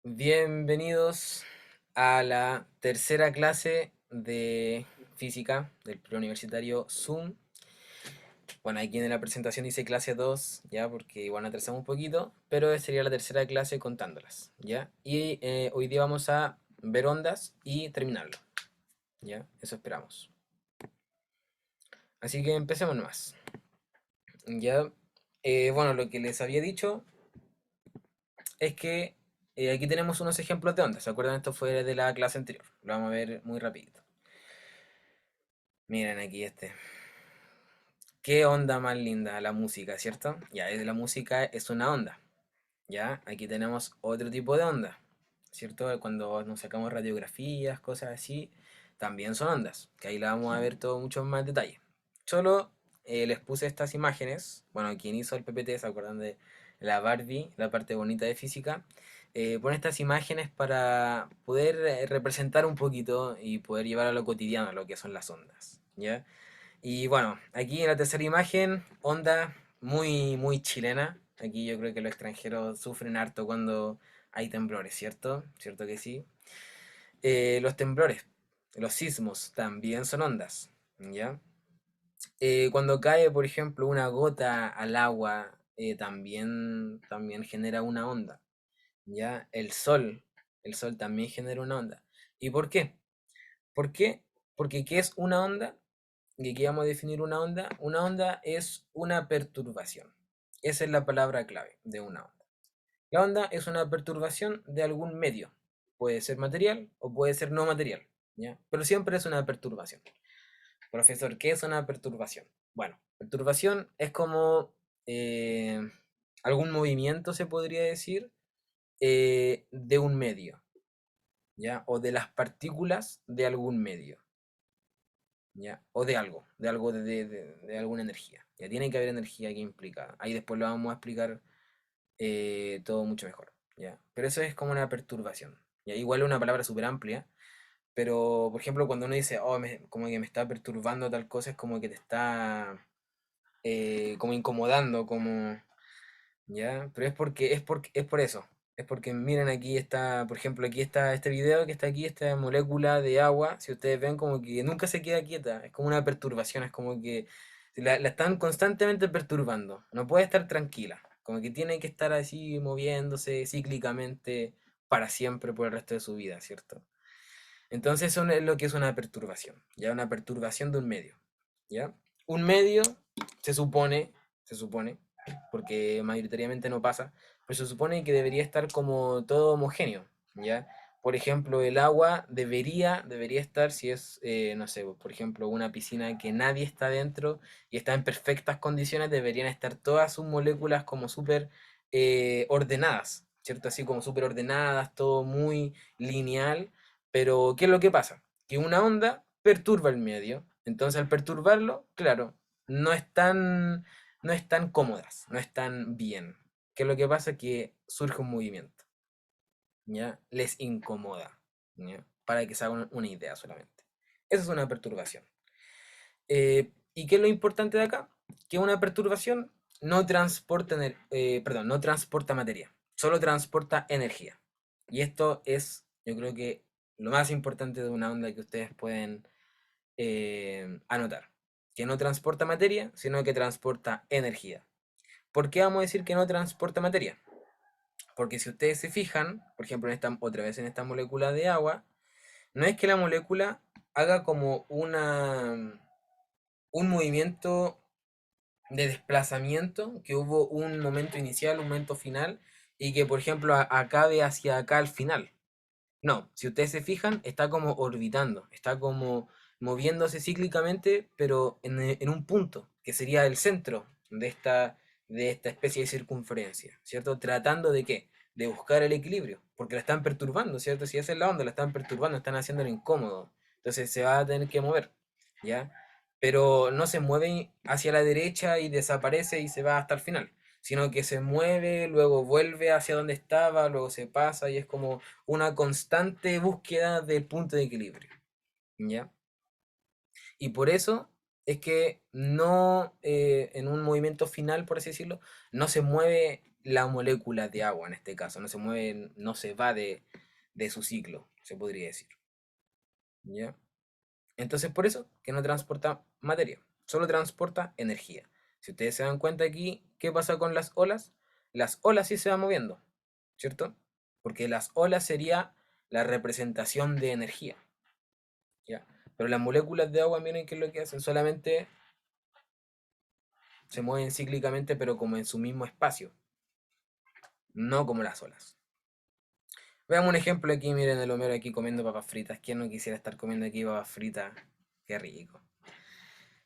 Bienvenidos a la tercera clase de física del preuniversitario Zoom. Bueno, aquí en la presentación dice clase 2, ya, porque igual nos atrasamos un poquito, pero sería la tercera clase contándolas, ya. Y hoy día vamos a ver ondas y terminarlo, ya, eso esperamos. Así que empecemos nomás, ya. Bueno, lo que les había dicho es que aquí tenemos unos ejemplos de ondas. ¿Se acuerdan? Esto fue de la clase anterior. Lo vamos a ver muy rapidito. Miren aquí este. Qué onda más linda la música, ¿cierto? Ya, la música es una onda. Ya, aquí tenemos otro tipo de onda, ¿cierto? Cuando nos sacamos radiografías, cosas así, también son ondas, que ahí la vamos a ver todo mucho más detalle. Solo les puse estas imágenes. Bueno, quien hizo el PPT, ¿se acuerdan de la Barbie, la parte bonita de física? Pone estas imágenes para poder representar un poquito y poder llevar a lo cotidiano lo que son las ondas, ¿ya? Y bueno, aquí en la tercera imagen, onda muy chilena. Aquí yo creo que los extranjeros sufren harto cuando hay temblores, ¿cierto? ¿Cierto que sí? Los temblores, los sismos, también son ondas, ¿ya? Cuando cae, por ejemplo, una gota al agua, también genera una onda, ¿ya? El sol también genera una onda. ¿Y por qué? ¿Por qué? Porque ¿qué es una onda? Y aquí vamos a definir una onda. Una onda es una perturbación. Esa es la palabra clave de una onda. La onda es una perturbación de algún medio. Puede ser material o puede ser no material, ¿ya? Pero siempre es una perturbación. Profesor, ¿qué es una perturbación? Bueno, perturbación es como eh, algún movimiento, se podría decir, de un medio, ¿ya? O de las partículas de algún medio. ¿Ya? O de algo de alguna energía. Ya tiene que haber energía aquí implicada. Ahí después lo vamos a explicar todo mucho mejor, ¿ya? Pero eso es como una perturbación. ¿Ya? Igual es una palabra súper amplia, pero por ejemplo cuando uno dice, oh, como que me está perturbando tal cosa, es como que te está como incomodando, como, ¿ya? Pero es por eso. Es porque miren aquí está, por ejemplo, aquí está este video que está aquí, esta molécula de agua. Si ustedes ven, como que nunca se queda quieta. Es como una perturbación, es como que la están constantemente perturbando. No puede estar tranquila. Como que tiene que estar así moviéndose cíclicamente para siempre por el resto de su vida, ¿cierto? Entonces eso es lo que es una perturbación, ya una perturbación de un medio, ¿ya? Un medio se supone, se supone, porque mayoritariamente no pasa, pero se supone que debería estar como todo homogéneo, ¿ya? Por ejemplo, el agua debería estar, si es, no sé, por ejemplo, una piscina que nadie está dentro y está en perfectas condiciones, deberían estar todas sus moléculas como súper ordenadas, ¿cierto? Así como súper ordenadas, todo muy lineal, pero ¿qué es lo que pasa? Que una onda perturba el medio. Entonces al perturbarlo, claro, no están, no están cómodas, no están bien. ¿Qué es lo que pasa? Que surge un movimiento, ¿ya? Les incomoda, ¿ya? Para que se hagan una idea solamente. Esa es una perturbación. ¿Y qué es lo importante de acá? Que una perturbación no transporta, perdón, no transporta materia, solo transporta energía. Y esto es, yo creo que lo más importante de una onda que ustedes pueden anotar. Que no transporta materia, sino que transporta energía. ¿Por qué vamos a decir que no transporta materia? Porque si ustedes se fijan, por ejemplo, otra vez en esta molécula de agua, no es que la molécula haga como un movimiento de desplazamiento, que hubo un momento inicial, un momento final, y que por ejemplo acabe hacia acá al final. No, si ustedes se fijan, está como orbitando, está como moviéndose cíclicamente, pero en un punto, que sería el centro de esta especie de circunferencia, ¿cierto? Tratando de qué? De buscar el equilibrio, porque la están perturbando, ¿cierto? Si esa es la onda, la están perturbando, están haciéndolo incómodo, entonces se va a tener que mover, ¿ya? Pero no se mueve hacia la derecha y desaparece y se va hasta el final, sino que se mueve, luego vuelve hacia donde estaba, luego se pasa y es como una constante búsqueda del punto de equilibrio, ¿ya? Y por eso es que no, en un movimiento final, por así decirlo, no se mueve la molécula de agua en este caso, no se mueve, no se va de su ciclo, se podría decir. ¿Ya? Entonces por eso que no transporta materia, solo transporta energía. Si ustedes se dan cuenta aquí, ¿qué pasa con las olas? Las olas sí se van moviendo, ¿cierto? Porque las olas sería la representación de energía, ¿ya? Pero las moléculas de agua, miren qué es lo que hacen, solamente se mueven cíclicamente, pero como en su mismo espacio, no como las olas. Veamos un ejemplo aquí, miren el Homero aquí comiendo papas fritas. ¿Quién no quisiera estar comiendo aquí papas fritas? Qué rico.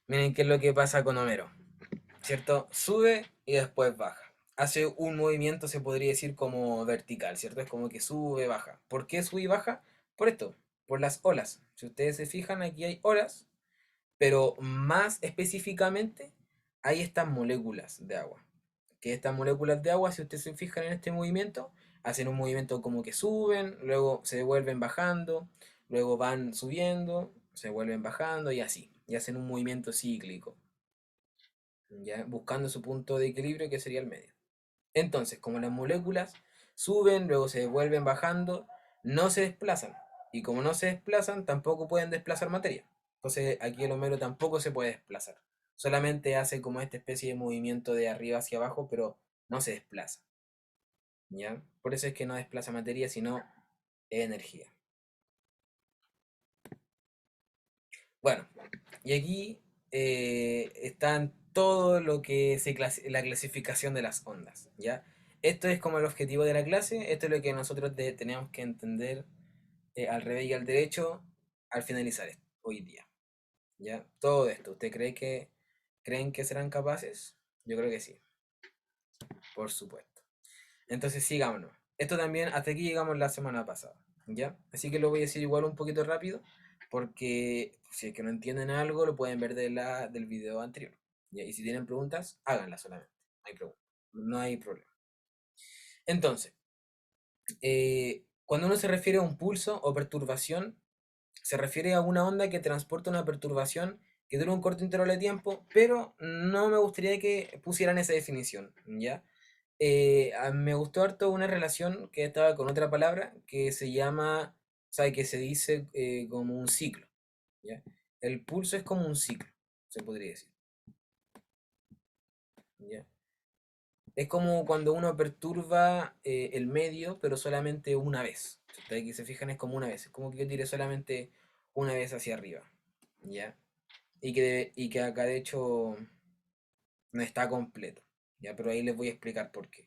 Miren qué es lo que pasa con Homero, ¿cierto? Sube y después baja. Hace un movimiento, se podría decir, como vertical, ¿cierto? Es como que sube, baja. ¿Por qué sube y baja? Por esto, por las olas. Si ustedes se fijan, aquí hay olas, pero más específicamente hay estas moléculas de agua. Que estas moléculas de agua, si ustedes se fijan en este movimiento, hacen un movimiento como que suben, luego se vuelven bajando, luego van subiendo, se vuelven bajando y así. Y hacen un movimiento cíclico, ¿ya? Buscando su punto de equilibrio que sería el medio. Entonces, como las moléculas suben, luego se vuelven bajando, no se desplazan. Y como no se desplazan, tampoco pueden desplazar materia. Entonces, aquí el Homero tampoco se puede desplazar. Solamente hace como esta especie de movimiento de arriba hacia abajo, pero no se desplaza. ¿Ya? Por eso es que no desplaza materia, sino energía. Bueno, y aquí están todo lo que es la clasificación de las ondas, ¿ya? Esto es como el objetivo de la clase, esto es lo que nosotros tenemos que entender al revés y al derecho al finalizar esto, hoy día, ¿ya? Todo esto, creen que serán capaces? Yo creo que sí, por supuesto. Entonces sigámonos. Esto también, hasta aquí llegamos la semana pasada, ¿ya? Así que lo voy a decir igual un poquito rápido, porque si es que no entienden algo, lo pueden ver del video anterior, ¿ya? Y si tienen preguntas, háganlas solamente, no hay pregunta, no hay problema. Entonces, cuando uno se refiere a un pulso o perturbación, se refiere a una onda que transporta una perturbación que dura un corto intervalo de tiempo, pero no me gustaría que pusieran esa definición, ¿ya? Me gustó harto una relación que estaba con otra palabra que se llama, o sea, que se dice como un ciclo, ¿ya? El pulso es como un ciclo, se podría decir, ¿ya? Es como cuando uno perturba el medio, pero solamente una vez. Si ustedes aquí se fijan, es como una vez. Es como que yo tiré solamente una vez hacia arriba, ¿ya? Y que acá de hecho no está completo, ¿ya? Pero ahí les voy a explicar por qué.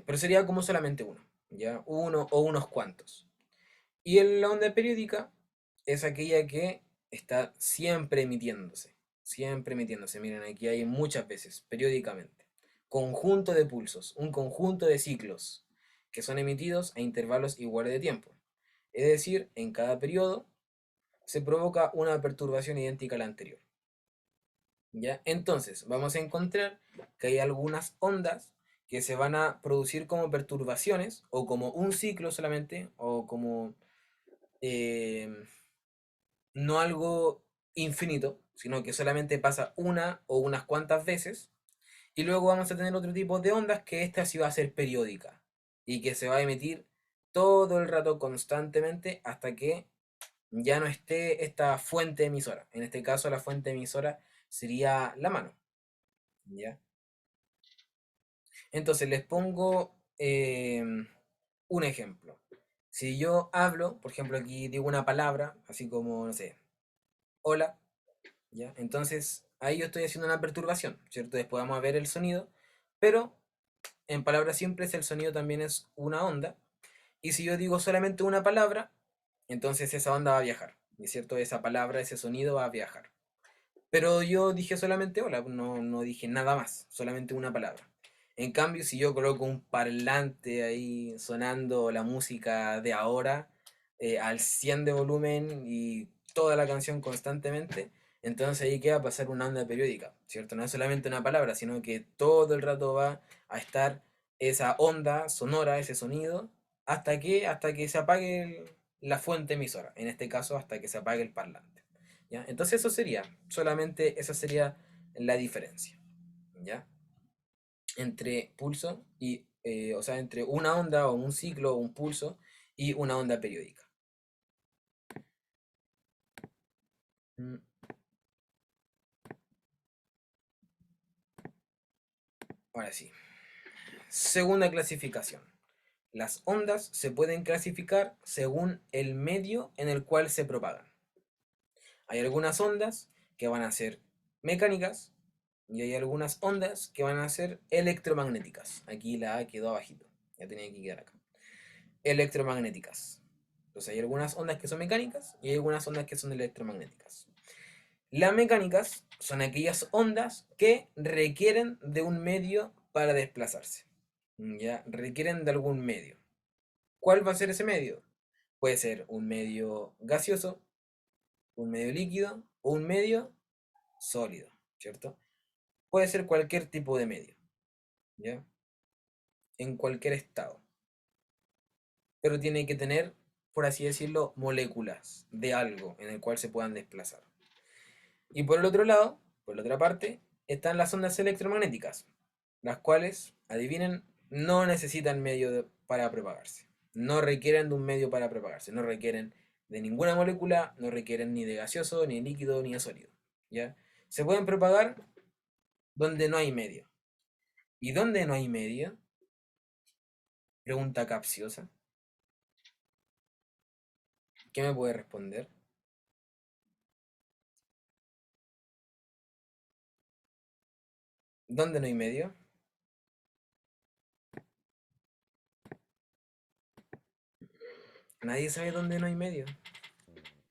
Pero sería como solamente uno, ¿ya? Uno o unos cuantos. Y la onda periódica es aquella que está siempre emitiéndose, siempre emitiéndose. Miren, aquí hay muchas veces, periódicamente. Conjunto de pulsos, un conjunto de ciclos que son emitidos a intervalos iguales de tiempo. Es decir, en cada periodo se provoca una perturbación idéntica a la anterior. ¿Ya? Entonces, vamos a encontrar que hay algunas ondas que se van a producir como perturbaciones o como un ciclo solamente o como eh, no algo infinito, sino que solamente pasa una o unas cuantas veces. Y luego vamos a tener otro tipo de ondas que esta sí va a ser periódica y que se va a emitir todo el rato constantemente hasta que ya no esté esta fuente emisora. En este caso la fuente emisora sería la mano, ¿ya? Entonces les pongo un ejemplo. Si yo hablo, por ejemplo, aquí digo una palabra, así como, no sé, hola, ¿ya? Entonces ahí yo estoy haciendo una perturbación, ¿cierto? Después vamos a ver el sonido, pero en palabras simples el sonido también es una onda. Y si yo digo solamente una palabra, entonces esa onda va a viajar, ¿cierto? Esa palabra, ese sonido va a viajar. Pero yo dije solamente hola, no dije nada más, solamente una palabra. En cambio, si yo coloco un parlante ahí sonando la música de ahora al 100 de volumen y toda la canción constantemente, entonces ahí queda pasar una onda periódica, ¿cierto? No es solamente una palabra, sino que todo el rato va a estar esa onda sonora, ese sonido, hasta que se apague la fuente emisora, en este caso hasta que se apague el parlante. ¿Ya? Entonces eso sería, solamente esa sería la diferencia. ¿ya? Entre pulso y, o sea, entre una onda o un ciclo o un pulso y una onda periódica. Mm, Ahora sí. Segunda clasificación. Las ondas se pueden clasificar según el medio en el cual se propagan. Hay algunas ondas que van a ser mecánicas y hay algunas ondas que van a ser electromagnéticas. Aquí la A quedó abajito. Ya tenía que quedar acá. Electromagnéticas. Entonces hay algunas ondas que son mecánicas y hay algunas ondas que son electromagnéticas. Las mecánicas son aquellas ondas que requieren de un medio para desplazarse. Ya, requieren de algún medio. ¿Cuál va a ser ese medio? Puede ser un medio gaseoso, un medio líquido o un medio sólido, ¿cierto? Puede ser cualquier tipo de medio, ¿ya? En cualquier estado. Pero tiene que tener, por así decirlo, moléculas de algo en el cual se puedan desplazar. Y por el otro lado, por la otra parte, están las ondas electromagnéticas, las cuales, adivinen, no necesitan para propagarse. No requieren de un medio para propagarse. No requieren de ninguna molécula, no requieren ni de gaseoso, ni de líquido, ni de sólido. ¿Ya? Se pueden propagar donde no hay medio. ¿Y dónde no hay medio? Pregunta capciosa. ¿Qué me puede responder? ¿Dónde no hay medio? Nadie sabe dónde no hay medio.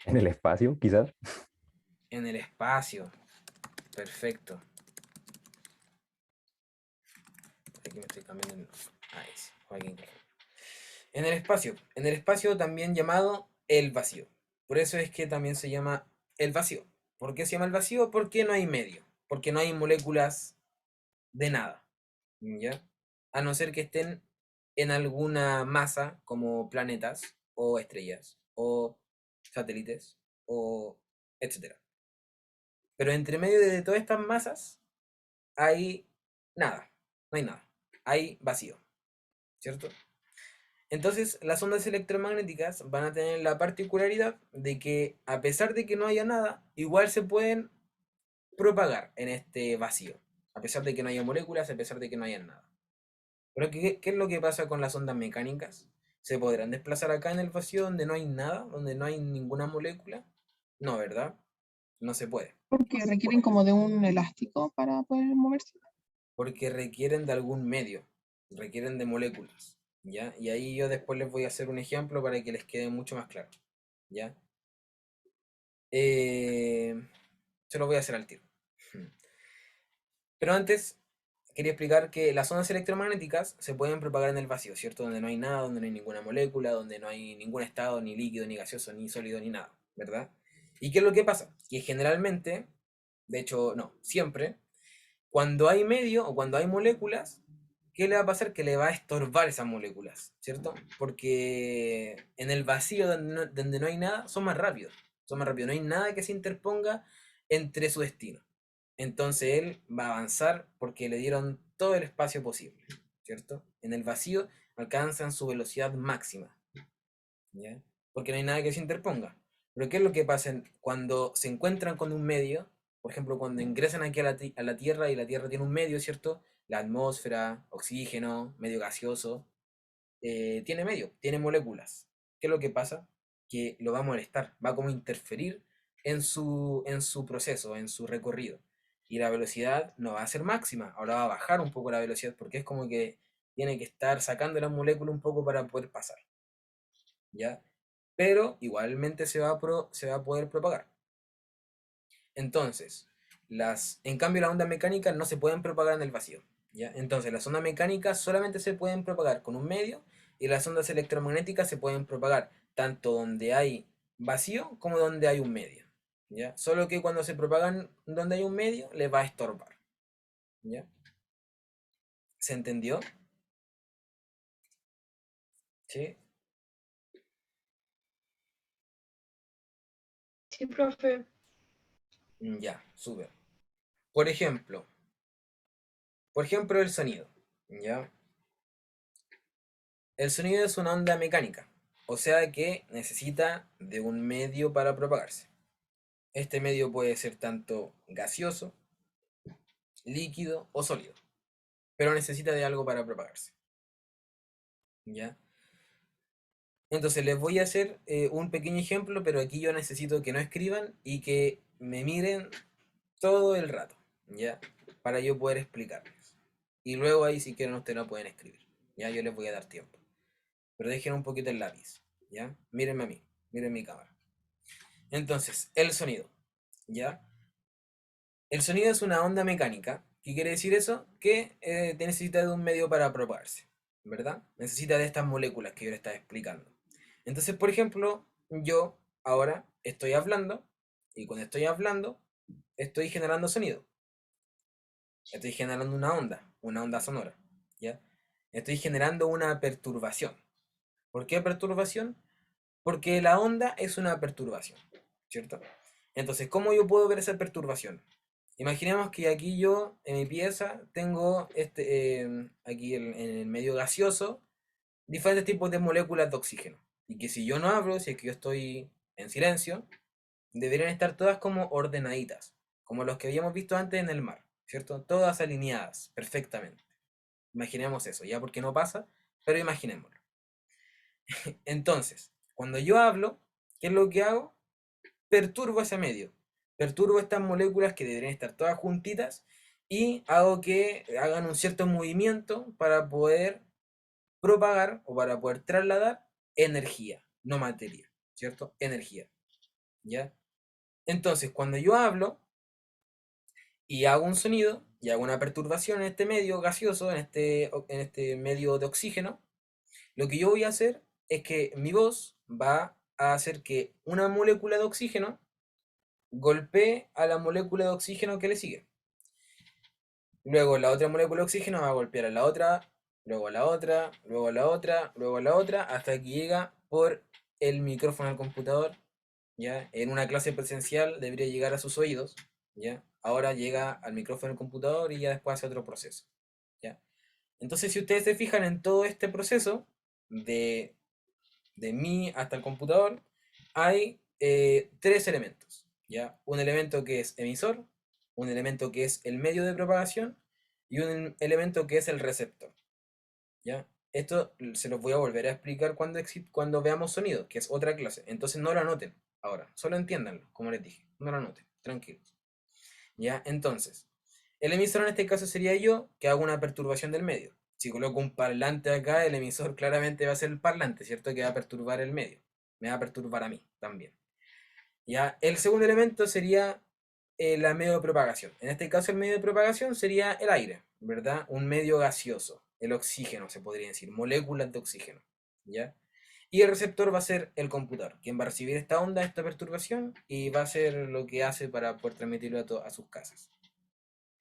En el espacio, quizás. En el espacio. Perfecto. Aquí me estoy cambiando el... Ahí sí, Joaquín. En el espacio también llamado el vacío. Por eso es que también se llama el vacío. ¿Por qué se llama el vacío? Porque no hay medio, porque no hay moléculas de nada, ¿ya? A no ser que estén en alguna masa como planetas o estrellas o satélites o etcétera. Pero entre medio de todas estas masas hay nada, no hay nada, hay vacío, ¿cierto? Entonces, las ondas electromagnéticas van a tener la particularidad de que, a pesar de que no haya nada, igual se pueden propagar en este vacío. A pesar de que no haya moléculas, a pesar de que no haya nada. Pero, ¿qué es lo que pasa con las ondas mecánicas? ¿Se podrán desplazar acá en el vacío donde no hay nada, donde no hay ninguna molécula? No, ¿verdad? No se puede. Porque requieren como de un elástico para poder moverse. Porque requieren de algún medio, requieren de moléculas. ¿Ya? Y ahí yo después les voy a hacer un ejemplo para que les quede mucho más claro. ¿Ya? Eh, Se lo voy a hacer al tiro. Pero antes, quería explicar que las ondas electromagnéticas se pueden propagar en el vacío, ¿cierto? Donde no hay nada, donde no hay ninguna molécula, donde no hay ningún estado, ni líquido, ni gaseoso, ni sólido, ni nada, ¿verdad? ¿Y qué es lo que pasa? Que generalmente, de hecho, no, siempre, cuando hay medio o cuando hay moléculas, ¿qué le va a pasar? Que le va a estorbar esas moléculas, ¿cierto? Porque en el vacío donde no hay nada, son más rápidos, no hay nada que se interponga entre su destino. Entonces él va a avanzar porque le dieron todo el espacio posible, ¿cierto? En el vacío alcanzan su velocidad máxima, ¿ya? Porque no hay nada que se interponga. Pero ¿qué es lo que pasa cuando se encuentran con un medio? Por ejemplo, cuando ingresan aquí a la Tierra y la Tierra tiene un medio, ¿cierto? La atmósfera, oxígeno, medio gaseoso, tiene medio, tiene moléculas. ¿Qué es lo que pasa? Que lo va a molestar, va a como interferir en su proceso, en su recorrido. Y la velocidad no va a ser máxima, ahora va a bajar un poco la velocidad porque es como que tiene que estar sacando la molécula un poco para poder pasar, ¿ya? Pero igualmente se va a poder propagar. Entonces, en cambio las ondas mecánicas no se pueden propagar en el vacío, ¿ya? Entonces, las ondas mecánicas solamente se pueden propagar con un medio y las ondas electromagnéticas se pueden propagar tanto donde hay vacío como donde hay un medio, ¿ya? Solo que cuando se propagan donde hay un medio, les va a estorbar, ¿ya? ¿Se entendió? ¿Sí? Sí, profe. Ya, súper. Por ejemplo, Por ejemplo, el sonido, ¿ya? El sonido es una onda mecánica, o sea que necesita de un medio para propagarse. Este medio puede ser tanto gaseoso, líquido o sólido, pero necesita de algo para propagarse, ¿ya? Entonces les voy a hacer un pequeño ejemplo, pero aquí yo necesito que no escriban y que me miren todo el rato, ¿ya? Para yo poder explicarles. Y luego ahí si quieren ustedes no pueden escribir, ¿ya? Yo les voy a dar tiempo. Pero dejen un poquito el lápiz, ¿ya? Mírenme a mí, miren mi cámara. Entonces, el sonido, ¿ya? El sonido es una onda mecánica. ¿Qué quiere decir eso? Que necesita de un medio para propagarse, ¿verdad? Necesita de estas moléculas que yo le estaba explicando. Entonces, por ejemplo, yo ahora estoy hablando y cuando estoy hablando estoy generando sonido. Estoy generando una onda sonora, ¿ya? Estoy generando una perturbación. ¿Por qué perturbación? Porque la onda es una perturbación, ¿cierto? Entonces, ¿cómo yo puedo ver esa perturbación? Imaginemos que aquí yo, en mi pieza, tengo aquí en el medio gaseoso, diferentes tipos de moléculas de oxígeno. Y que si yo no hablo, si es que yo estoy en silencio, deberían estar todas como ordenaditas, como los que habíamos visto antes en el mar, ¿cierto? Todas alineadas perfectamente. Imaginemos eso, ya porque no pasa, pero imaginémoslo. Entonces, cuando yo hablo, ¿qué es lo que hago? Perturbo ese medio. Perturbo estas moléculas que deberían estar todas juntitas y hago que hagan un cierto movimiento para poder propagar o para poder trasladar energía, no materia, ¿cierto? Energía, ¿ya? Entonces, cuando yo hablo y hago un sonido y hago una perturbación en este medio gaseoso, en este medio de oxígeno, lo que yo voy a hacer es que mi voz va a hacer que una molécula de oxígeno golpee a la molécula de oxígeno que le sigue. Luego la otra molécula de oxígeno va a golpear a la otra, luego a la otra, luego a la otra, luego a la otra, hasta que llega por el micrófono al computador. ¿Ya? En una clase presencial debería llegar a sus oídos. ¿Ya? Ahora llega al micrófono del computador y ya después hace otro proceso. ¿Ya? Entonces, si ustedes se fijan en todo este proceso, de, de mí hasta el computador, hay tres elementos. ¿Ya? Un elemento que es emisor, un elemento que es el medio de propagación y un elemento que es el receptor. ¿Ya? Esto se los voy a volver a explicar cuando veamos sonido, que es otra clase. Entonces no lo anoten ahora, solo entiéndanlo, como les dije. No lo anoten, tranquilos. ¿Ya? Entonces, el emisor en este caso sería yo, que hago una perturbación del medio. Si coloco un parlante acá, el emisor claramente va a ser el parlante, ¿cierto? Que va a perturbar el medio. Me va a perturbar a mí también. ¿Ya? El segundo elemento sería la medio de propagación. En este caso el medio de propagación sería el aire, ¿verdad? Un medio gaseoso, el oxígeno se podría decir, moléculas de oxígeno, ¿ya? Y el receptor va a ser el computador, quien va a recibir esta onda, esta perturbación, y va a hacer lo que hace para poder transmitirlo a sus casas,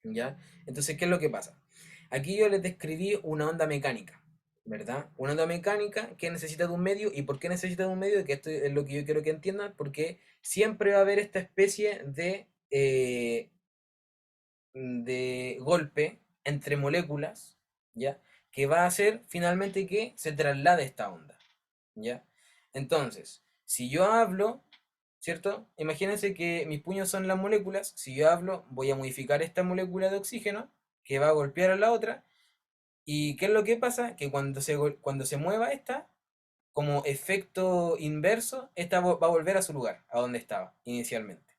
¿ya? Entonces, ¿qué es lo que pasa? Aquí yo les describí una onda mecánica, ¿verdad? Una onda mecánica que necesita de un medio. ¿Y por qué necesita de un medio? Que esto es lo que yo quiero que entiendan, porque siempre va a haber esta especie de golpe entre moléculas, ¿ya? Que va a hacer finalmente que se traslade esta onda, ¿ya? Entonces, si yo hablo, ¿cierto? Imagínense que mis puños son las moléculas. Si yo hablo, voy a modificar esta molécula de oxígeno que va a golpear a la otra. ¿Y qué es lo que pasa? Que cuando se mueva esta, como efecto inverso, esta va a volver a su lugar, a donde estaba inicialmente.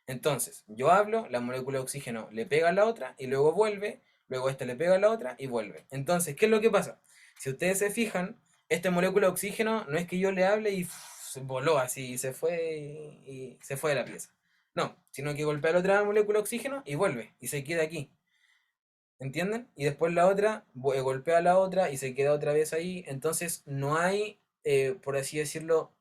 Entonces, yo hablo, la molécula de oxígeno le pega a la otra y luego vuelve, luego esta le pega a la otra y vuelve. Entonces, ¿qué es lo que pasa? Si ustedes se fijan, esta molécula de oxígeno no es que yo le hable y se voló así y se fue de la pieza. No, sino que golpea la otra molécula de oxígeno y vuelve y se queda aquí. ¿Entienden? Y después la otra golpea a la otra y se queda otra vez ahí. Entonces no hay, por así decirlo,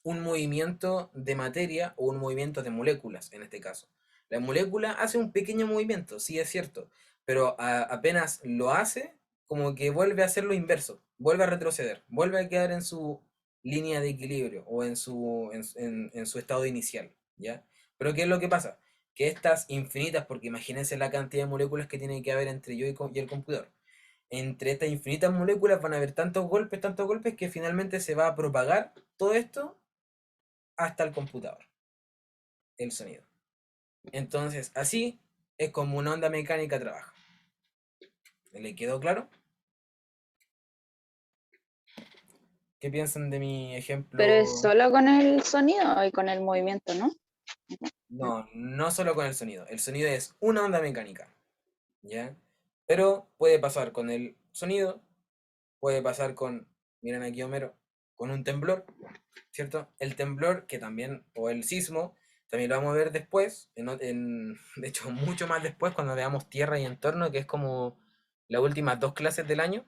un movimiento de materia o un movimiento de moléculas en este caso. La molécula hace un pequeño movimiento, sí es cierto, pero apenas lo hace, como que vuelve a hacer lo inverso, vuelve a retroceder, vuelve a quedar en su línea de equilibrio o en su estado inicial, ¿ya? Pero ¿qué es lo que pasa? que estas infinitas, porque imagínense la cantidad de moléculas que tiene que haber entre yo y el computador. Entre estas infinitas moléculas van a haber tantos golpes, que finalmente se va a propagar todo esto hasta el computador, el sonido. Entonces, así es como una onda mecánica trabaja. ¿Le quedó claro? ¿Qué piensan de mi Pero es ejemplo? solo con el sonido y con el movimiento, ¿no? No, no solo con el sonido. El sonido es una onda mecánica, ¿ya? Pero puede pasar con el sonido, puede pasar con, miren aquí Homero, con un temblor, ¿cierto? El temblor, que también, o el sismo, también lo vamos a ver después, de hecho, mucho más después, cuando veamos tierra y entorno, que es como las últimas dos clases del año.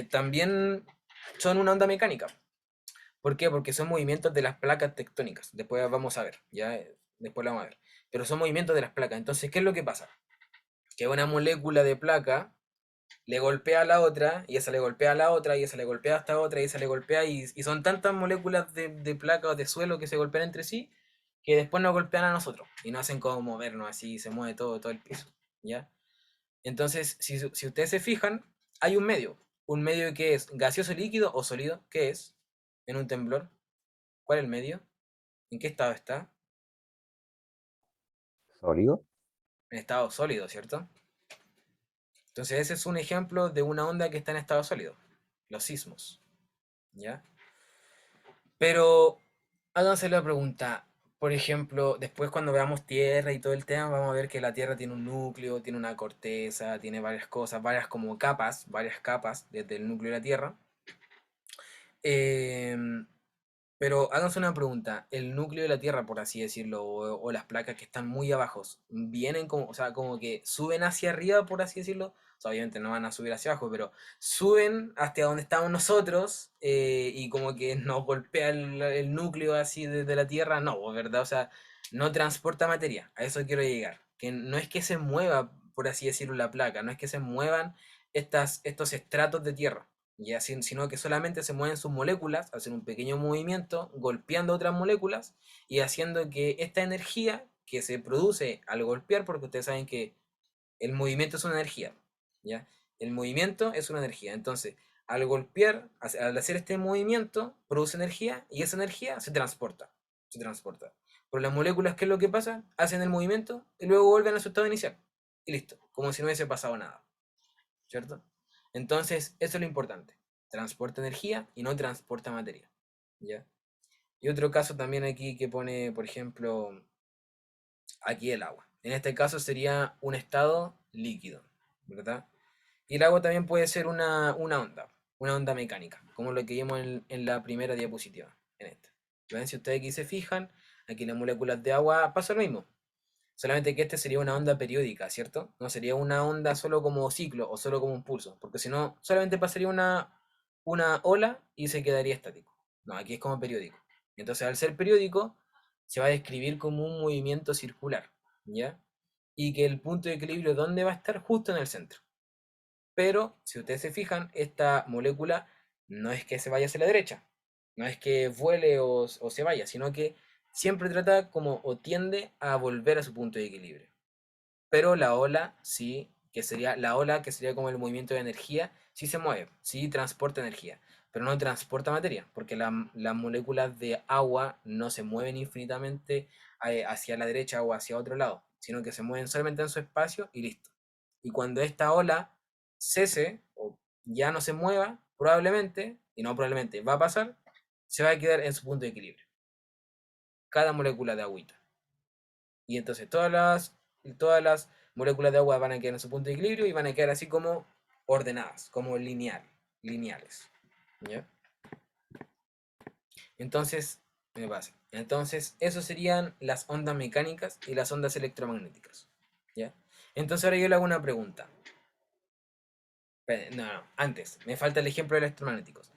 También son una onda mecánica. ¿Por qué? Porque son movimientos de las placas tectónicas. Después vamos a ver, ya, después lo vamos a ver. Pero son movimientos de las placas. Entonces, ¿qué es lo que pasa? Que una molécula de placa le golpea a la otra, y esa le golpea a la otra, y esa le golpea a esta otra, y esa le golpea, y son tantas moléculas de placa o de suelo que se golpean entre sí, que después nos golpean a nosotros, y nos hacen como movernos así, se mueve todo el piso, ¿ya? Entonces, si ustedes se fijan, hay un medio que es gaseoso, líquido o sólido. ¿Qué es en un temblor? ¿Cuál es el medio? ¿En qué estado está? ¿Sólido? En estado sólido, ¿cierto? Entonces ese es un ejemplo de una onda que está en estado sólido, los sismos, ¿ya? Pero háganse la pregunta, por ejemplo, después cuando veamos Tierra y todo el tema, vamos a ver que la Tierra tiene un núcleo, tiene una corteza, tiene varias cosas, varias como capas, varias capas desde el núcleo de la Tierra. Em, Pero háganse una pregunta, el núcleo de la Tierra, por así decirlo, o las placas que están muy abajo, vienen como, o sea, como que suben hacia arriba, por así decirlo. O sea, obviamente no van a subir hacia abajo, pero suben hasta donde estamos nosotros, y como que nos golpea el núcleo así desde la Tierra. No, pues, ¿verdad? O sea, no transporta materia, a eso quiero llegar. Que no es que se mueva, por así decirlo, la placa, no es que se muevan estos estratos de tierra, ya, sino que solamente se mueven sus moléculas, hacen un pequeño movimiento, golpeando otras moléculas y haciendo que esta energía que se produce al golpear, porque ustedes saben que el movimiento es una energía, ¿ya? El movimiento es una energía. Entonces, al golpear, al hacer este movimiento, produce energía, y esa energía se transporta. Se transporta. Por las moléculas, ¿qué es lo que pasa? Hacen el movimiento y luego vuelven a su estado inicial. Y listo, como si no hubiese pasado nada, ¿cierto? Entonces, eso es lo importante. Transporta energía y no transporta materia, ¿ya? Y otro caso también aquí que pone, por ejemplo, aquí el agua. En este caso sería un estado líquido, ¿verdad? Y el agua también puede ser una onda mecánica, como lo que vimos en la primera diapositiva, en esta. ¿Ven? Si ustedes aquí se fijan, aquí las moléculas de agua pasa lo mismo. Solamente que este sería una onda periódica, ¿cierto? No sería una onda solo como ciclo o solo como un pulso, porque si no, solamente pasaría una ola y se quedaría estático. No, aquí es como periódico. Entonces, al ser periódico, se va a describir como un movimiento circular, ¿ya? Y que el punto de equilibrio, ¿dónde va a estar? Justo en el centro. Pero, si ustedes se fijan, esta molécula no es que se vaya hacia la derecha, no es que vuele o se vaya, sino que siempre trata como o tiende a volver a su punto de equilibrio. Pero la ola sí, que sería la ola, que sería como el movimiento de energía, sí se mueve, sí transporta energía, pero no transporta materia, porque las moléculas de agua no se mueven infinitamente hacia la derecha o hacia otro lado, sino que se mueven solamente en su espacio y listo. Y cuando esta ola cese o ya no se mueva, probablemente, y no probablemente, va a pasar, se va a quedar en su punto de equilibrio. Cada molécula de agüita. Y entonces todas las moléculas de agua van a quedar en su punto de equilibrio y van a quedar así como ordenadas, como lineales. ¿Ya? Entonces, me pasa. Entonces, eso serían las ondas mecánicas y las ondas electromagnéticas. ¿Ya? Entonces ahora yo le hago una pregunta. No, antes, me falta el ejemplo de electromagnéticos.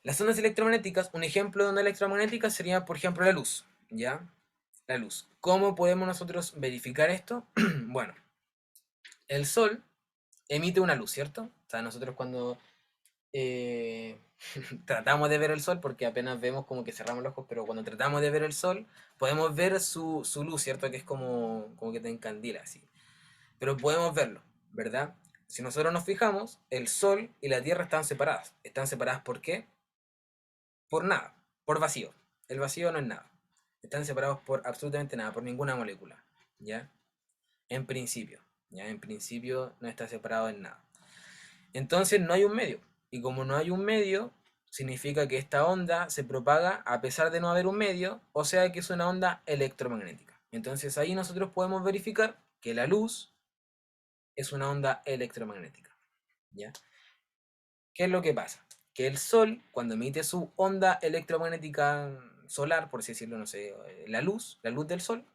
Las ondas electromagnéticas, un ejemplo de onda electromagnética sería, por ejemplo, la luz. ¿Ya? La luz. ¿Cómo podemos nosotros verificar esto? Bueno, el sol emite una luz, ¿cierto? O sea, nosotros cuando eh, tratamos de ver el sol porque apenas vemos como que cerramos los ojos, pero cuando tratamos de ver el sol, podemos ver su luz, ¿cierto? Que es como que te encandila así. Pero podemos verlo, ¿verdad? Si nosotros nos fijamos, el sol y la tierra están separadas. ¿Están separadas por qué? Por nada, por vacío. El vacío no es nada. Están separados por absolutamente nada, por ninguna molécula, ¿ya? En principio, ¿ya? En principio no está separado en nada. Entonces no hay un medio. Y como no hay un medio, significa que esta onda se propaga a pesar de no haber un medio, o sea que es una onda electromagnética. Entonces ahí nosotros podemos verificar que la luz es una onda electromagnética, ¿ya? ¿Qué es lo que pasa? Que el Sol, cuando emite su onda electromagnética solar, por así decirlo, no sé, la luz del Sol,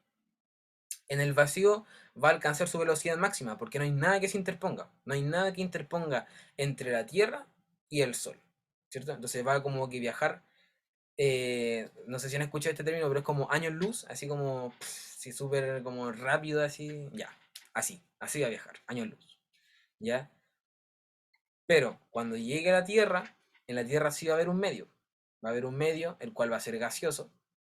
en el vacío va a alcanzar su velocidad máxima, porque no hay nada que se interponga, no hay nada que interponga entre la Tierra y el Sol, ¿cierto? Entonces va como que viajar, no sé si han escuchado este término, pero es como años luz, así como, sí, súper como rápido, así, ya, así va a viajar, años luz, ¿ya? Pero cuando llegue a la Tierra, en la Tierra sí va a haber un medio. Va a haber un medio, el cual va a ser gaseoso,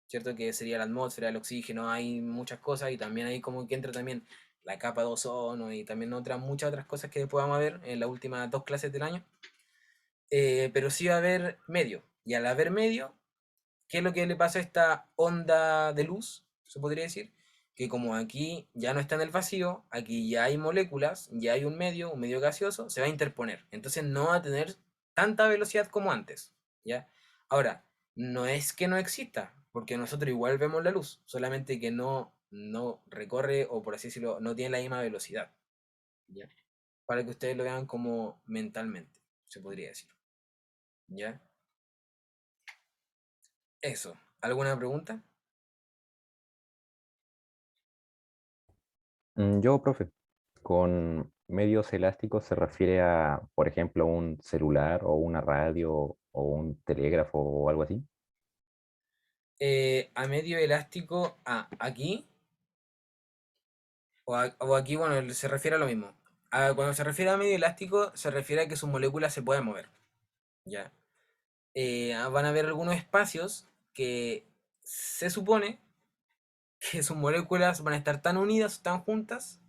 ¿cierto? Que sería la atmósfera, el oxígeno, hay muchas cosas y también hay como que entra también la capa de ozono y también muchas otras cosas que podamos ver en las últimas dos clases del año. Pero sí va a haber medio. Y al haber medio, ¿qué es lo que le pasa a esta onda de luz? Se podría decir que como aquí ya no está en el vacío, aquí ya hay moléculas, ya hay un medio gaseoso, se va a interponer. Entonces no va a tener tanta velocidad como antes, ¿ya? Ahora, no es que no exista, porque nosotros igual vemos la luz, solamente que no recorre o por así decirlo, no tiene la misma velocidad, ¿ya? Para que ustedes lo vean como mentalmente, se podría decir, ¿ya? Eso. ¿Alguna pregunta? Yo, profe, con medios elásticos se refiere a, por ejemplo, un celular o una radio o un telégrafo o algo así. A medio elástico, aquí, o aquí, bueno, se refiere a lo mismo. Cuando se refiere a medio elástico, se refiere a que sus moléculas se pueden mover, ¿ya? Van a haber algunos espacios que se supone que sus moléculas van a estar tan unidas, tan juntas,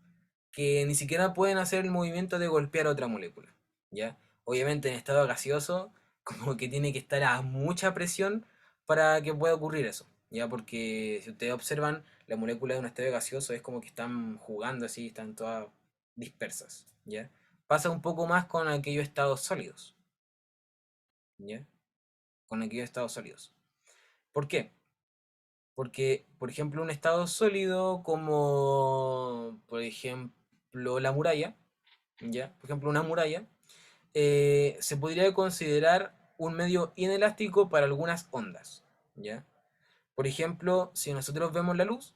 que ni siquiera pueden hacer el movimiento de golpear otra molécula, ¿ya? Obviamente en estado gaseoso, como que tiene que estar a mucha presión para que pueda ocurrir eso, ¿ya? Porque si ustedes observan, la molécula de un estado gaseoso es como que están jugando así, están todas dispersas, ¿ya? Pasa un poco más con aquellos estados sólidos, ¿ya? Con aquellos estados sólidos. ¿Por qué? Porque, por ejemplo, un estado sólido como, por ejemplo, la muralla, ¿ya? Por ejemplo, una muralla, se podría considerar un medio inelástico para algunas ondas, ¿ya? Por ejemplo, si nosotros vemos la luz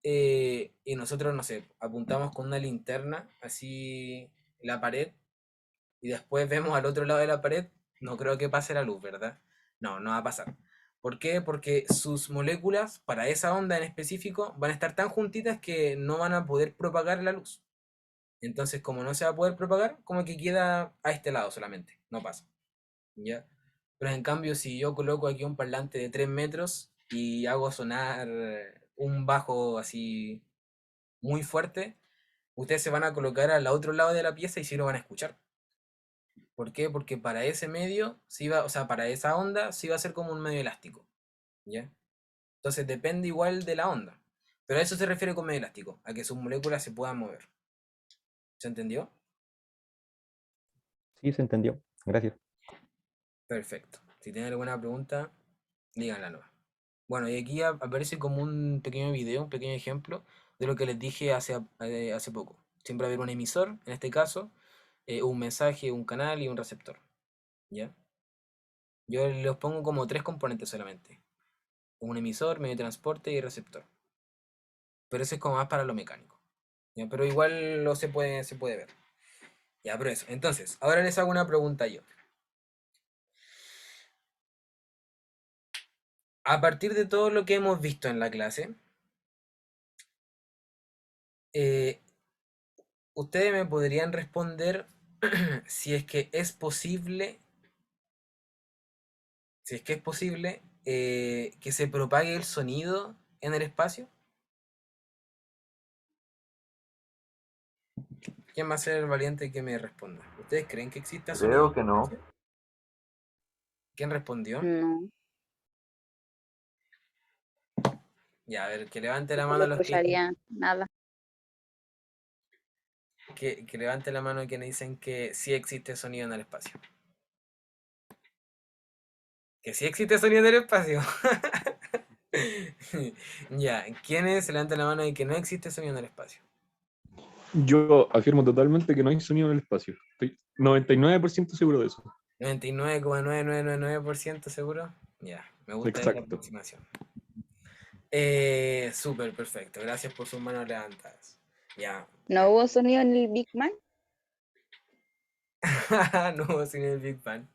y nosotros, no sé, apuntamos con una linterna así la pared y después vemos al otro lado de la pared, no creo que pase la luz, ¿verdad? No, no va a pasar. ¿Por qué? Porque sus moléculas para esa onda en específico van a estar tan juntitas que no van a poder propagar la luz. Entonces, como no se va a poder propagar, como que queda a este lado solamente, no pasa, ¿ya? Pero en cambio, si yo coloco aquí un parlante de 3 metros y hago sonar un bajo así muy fuerte, ustedes se van a colocar al otro lado de la pieza y sí lo van a escuchar. ¿Por qué? Porque para ese medio, sí va, o sea, para esa onda, sí va a ser como un medio elástico, ¿ya? Entonces depende igual de la onda. Pero a eso se refiere con medio elástico, a que sus moléculas se puedan mover. ¿Se entendió? Sí, se entendió. Gracias. Perfecto. Si tienen alguna pregunta, díganla nomás. Bueno, y aquí aparece como un pequeño video, un pequeño ejemplo de lo que les dije hace poco. Siempre va a haber un emisor, en este caso, un mensaje, un canal y un receptor, ¿ya? Yo los pongo como tres componentes solamente. Un emisor, medio de transporte y receptor. Pero eso es como más para lo mecánico, ¿ya? Pero igual se puede ver. Ya, pero eso. Entonces, ahora les hago una pregunta yo. A partir de todo lo que hemos visto en la clase, eh, ustedes me podrían responder si es que es posible si es que es posible, que se propague el sonido en el espacio. ¿Quién va a ser el valiente que me responda? ¿Ustedes creen que exista sonido Creo en que el no. espacio? ¿Quién respondió? No, Ya, a ver, que levante la no se mano los que dicen, escucharía nada. que levante la mano quienes dicen que sí existe sonido en el espacio. Que sí existe sonido en el espacio. Ya, ¿quiénes se levantan la mano de que no existe sonido en el espacio? Yo afirmo totalmente que no hay sonido en el espacio. Estoy 99% seguro de eso. 99,9999% seguro. Ya, me gusta esa Exacto. aproximación. Súper, perfecto. Gracias por sus manos levantadas. Ya. ¿No hubo sonido en el Big Bang? No, sin el Big Bang.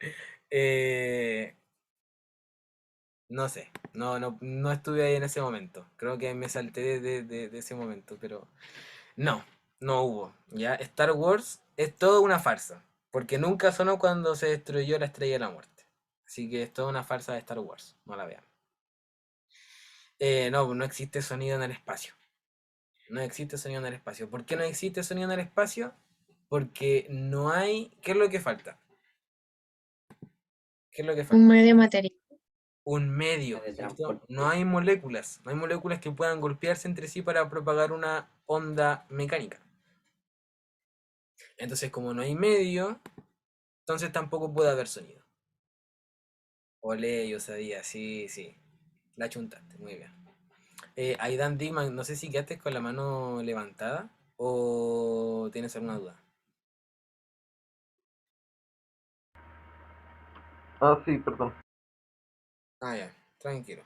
No sé, no estuve ahí en ese momento. Creo que me salté de ese momento, pero no hubo. Ya, Star Wars es toda una farsa, porque nunca sonó cuando se destruyó la Estrella de la Muerte. Así que es toda una farsa de Star Wars, no la vean. No existe sonido en el espacio. No existe sonido en el espacio. ¿Por qué no existe sonido en el espacio? Porque no hay... ¿Qué es lo que falta? ¿Qué es lo que falta? Un medio material. Un medio, ¿cierto? No hay moléculas que puedan golpearse entre sí para propagar una onda mecánica. Entonces, como no hay medio, entonces tampoco puede haber sonido. Ole, yo sabía, sí, sí. La chuntaste, muy bien. Aidan Digman, no sé si quedaste con la mano levantada o tienes alguna duda. Ah, sí, perdón. Ah, ya, tranquilo.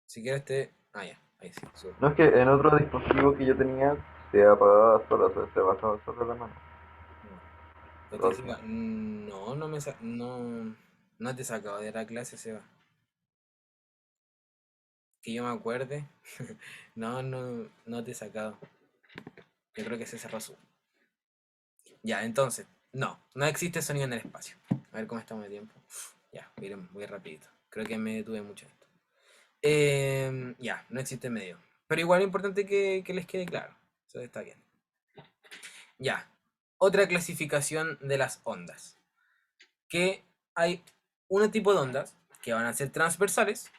Si quieres te... Ah, ya, ahí sí, súper. No, es que en otro dispositivo que yo tenía se apagaba sola, o sea, se bajaba sola la mano. No, Pero al final. no te he sacado de la clase, Seba. Que yo me acuerde. No te he sacado. Yo creo que se cerró su. Ya, entonces, no existe sonido en el espacio. A ver cómo estamos de tiempo. Ya, miren, voy rapidito. Creo que me detuve mucho en esto. Ya, no existe medio. Pero igual es importante que les quede claro. Eso está bien. Ya, otra clasificación de las ondas. Que hay un tipo de ondas que van a ser transversales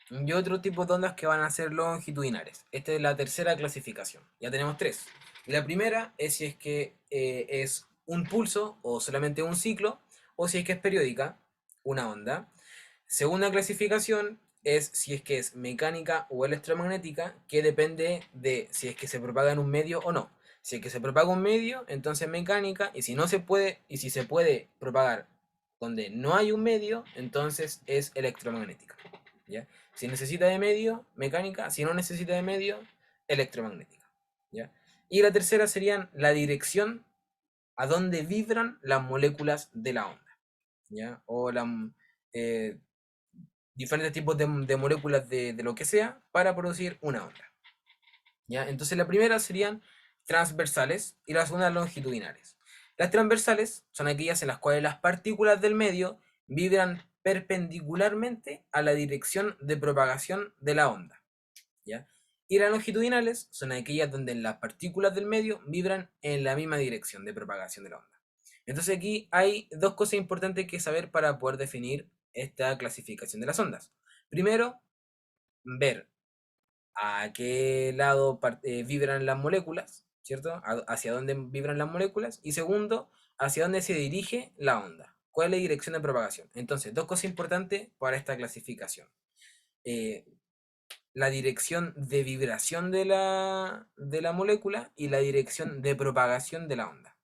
y otro tipo de ondas que van a ser longitudinales. Esta es la tercera clasificación. Ya tenemos tres. La primera es si es que es un pulso o solamente un ciclo, o si es que es periódica, una onda. Segunda clasificación es si es que es mecánica o electromagnética, que depende de si es que se propaga en un medio o no. Si es que se propaga un medio, entonces mecánica, y si no se puede, y si se puede propagar donde no hay un medio, entonces es electromagnética. ¿Ya? Si necesita de medio, mecánica. Si no necesita de medio, electromagnética. ¿Ya? Y la tercera serían la dirección a donde vibran las moléculas de la onda. ¿Ya? O diferentes tipos de moléculas de lo que sea para producir una onda. ¿Ya? Entonces la primera serían transversales y la segunda longitudinales. Las transversales son aquellas en las cuales las partículas del medio vibran perpendicularmente a la dirección de propagación de la onda. ¿Ya? Y las longitudinales son aquellas donde las partículas del medio vibran en la misma dirección de propagación de la onda. Entonces aquí hay dos cosas importantes que saber para poder definir esta clasificación de las ondas. Primero, ver a qué lado vibran las moléculas, ¿cierto? Hacia dónde vibran las moléculas. Y segundo, hacia dónde se dirige la onda. ¿Cuál es la dirección de propagación? Entonces, dos cosas importantes para esta clasificación. Eh, la dirección de vibración de la molécula y la dirección de propagación de la onda.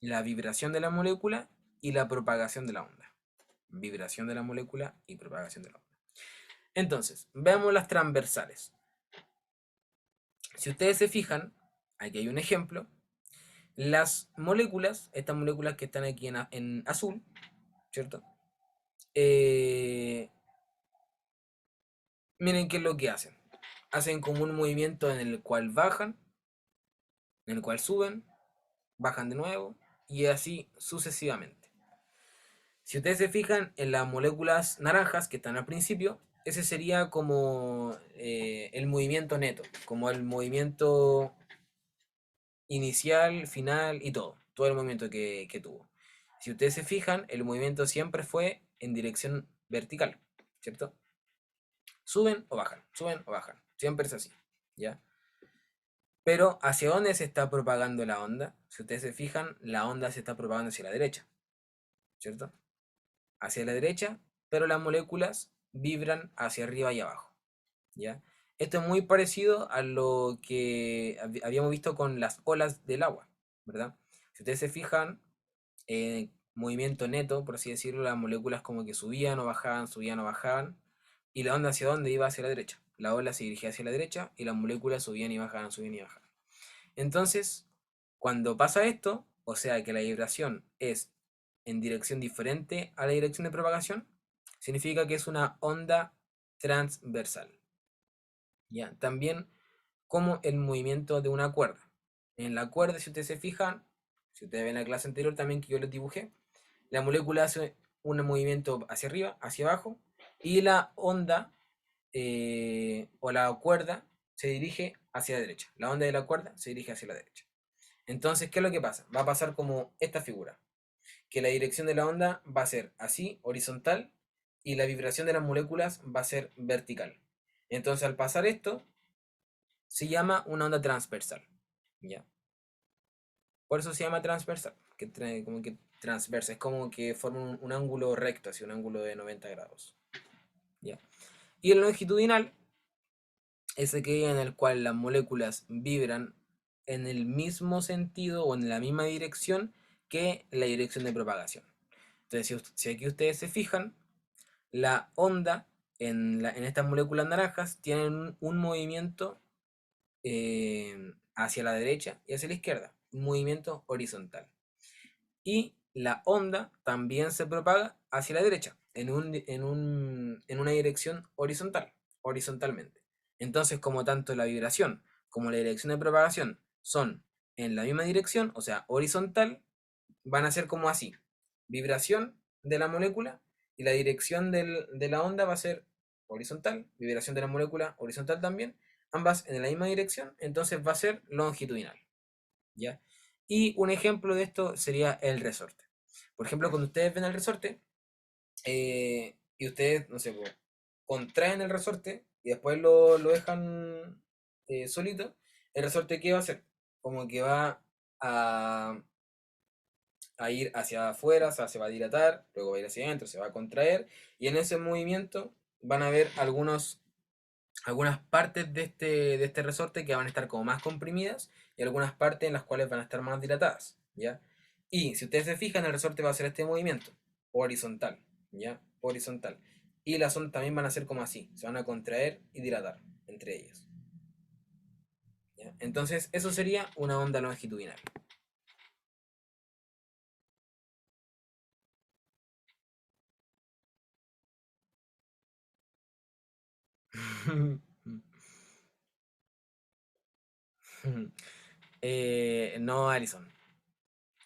La vibración de la molécula y la propagación de la onda. Vibración de la molécula y propagación de la onda. Entonces, veamos las transversales. Si ustedes se fijan, aquí hay un ejemplo. Las moléculas, estas moléculas que están aquí en azul, ¿cierto? Miren qué es lo que hacen. Hacen como un movimiento en el cual bajan, en el cual suben, bajan de nuevo, y así sucesivamente. Si ustedes se fijan en las moléculas naranjas que están al principio, ese sería como el movimiento neto, como el movimiento inicial, final y todo el movimiento que tuvo. Si ustedes se fijan, el movimiento siempre fue en dirección vertical, ¿cierto? Suben o bajan, siempre es así, ¿ya? Pero ¿hacia dónde se está propagando la onda? Si ustedes se fijan, la onda se está propagando hacia la derecha, ¿cierto? Hacia la derecha, pero las moléculas vibran hacia arriba y abajo, ¿ya? Esto es muy parecido a lo que habíamos visto con las olas del agua, ¿verdad? Si ustedes se fijan, movimiento neto, por así decirlo, las moléculas como que subían o bajaban, y la onda hacia dónde iba hacia la derecha. La ola se dirigía hacia la derecha y las moléculas subían y bajaban, subían y bajaban. Entonces, cuando pasa esto, o sea que la vibración es en dirección diferente a la dirección de propagación, significa que es una onda transversal. ¿Ya? También como el movimiento de una cuerda. En la cuerda, si ustedes se fijan, si ustedes ven la clase anterior también que yo les dibujé, la molécula hace un movimiento hacia arriba, hacia abajo, y la onda o la cuerda se dirige hacia la derecha. La onda de la cuerda se dirige hacia la derecha. Entonces, ¿qué es lo que pasa? Va a pasar como esta figura, que la dirección de la onda va a ser así, horizontal, y la vibración de las moléculas va a ser vertical. Entonces, al pasar esto, se llama una onda transversal, ¿ya? Por eso se llama transversal, que trae como que transversa, es como que forma un ángulo recto, así un ángulo de 90 grados, ¿ya? Y el longitudinal es aquel en el cual las moléculas vibran en el mismo sentido o en la misma dirección que la dirección de propagación. Entonces, si aquí ustedes se fijan, la onda en estas moléculas naranjas tienen un movimiento hacia la derecha y hacia la izquierda, un movimiento horizontal. Y la onda también se propaga hacia la derecha, en una dirección horizontalmente. Entonces, como tanto la vibración como la dirección de propagación son en la misma dirección, o sea, horizontal, van a ser como así. Vibración de la molécula y la dirección de la onda va a ser horizontal, vibración de la molécula horizontal también, ambas en la misma dirección, entonces va a ser longitudinal, ¿ya? Y un ejemplo de esto sería el resorte. Por ejemplo, cuando ustedes ven el resorte y ustedes, no sé, contraen el resorte y después lo dejan solito, el resorte ¿qué va a hacer? Como que va a ir hacia afuera, o sea, se va a dilatar, luego va a ir hacia adentro, se va a contraer, y en ese movimiento van a haber algunas partes de este resorte que van a estar como más comprimidas y algunas partes en las cuales van a estar más dilatadas, ¿ya? Y si ustedes se fijan, el resorte va a hacer este movimiento horizontal, ¿ya? Horizontal. Y las ondas también van a ser como así, se van a contraer y dilatar entre ellas, ¿ya? Entonces, eso sería una onda longitudinal. No, Alison.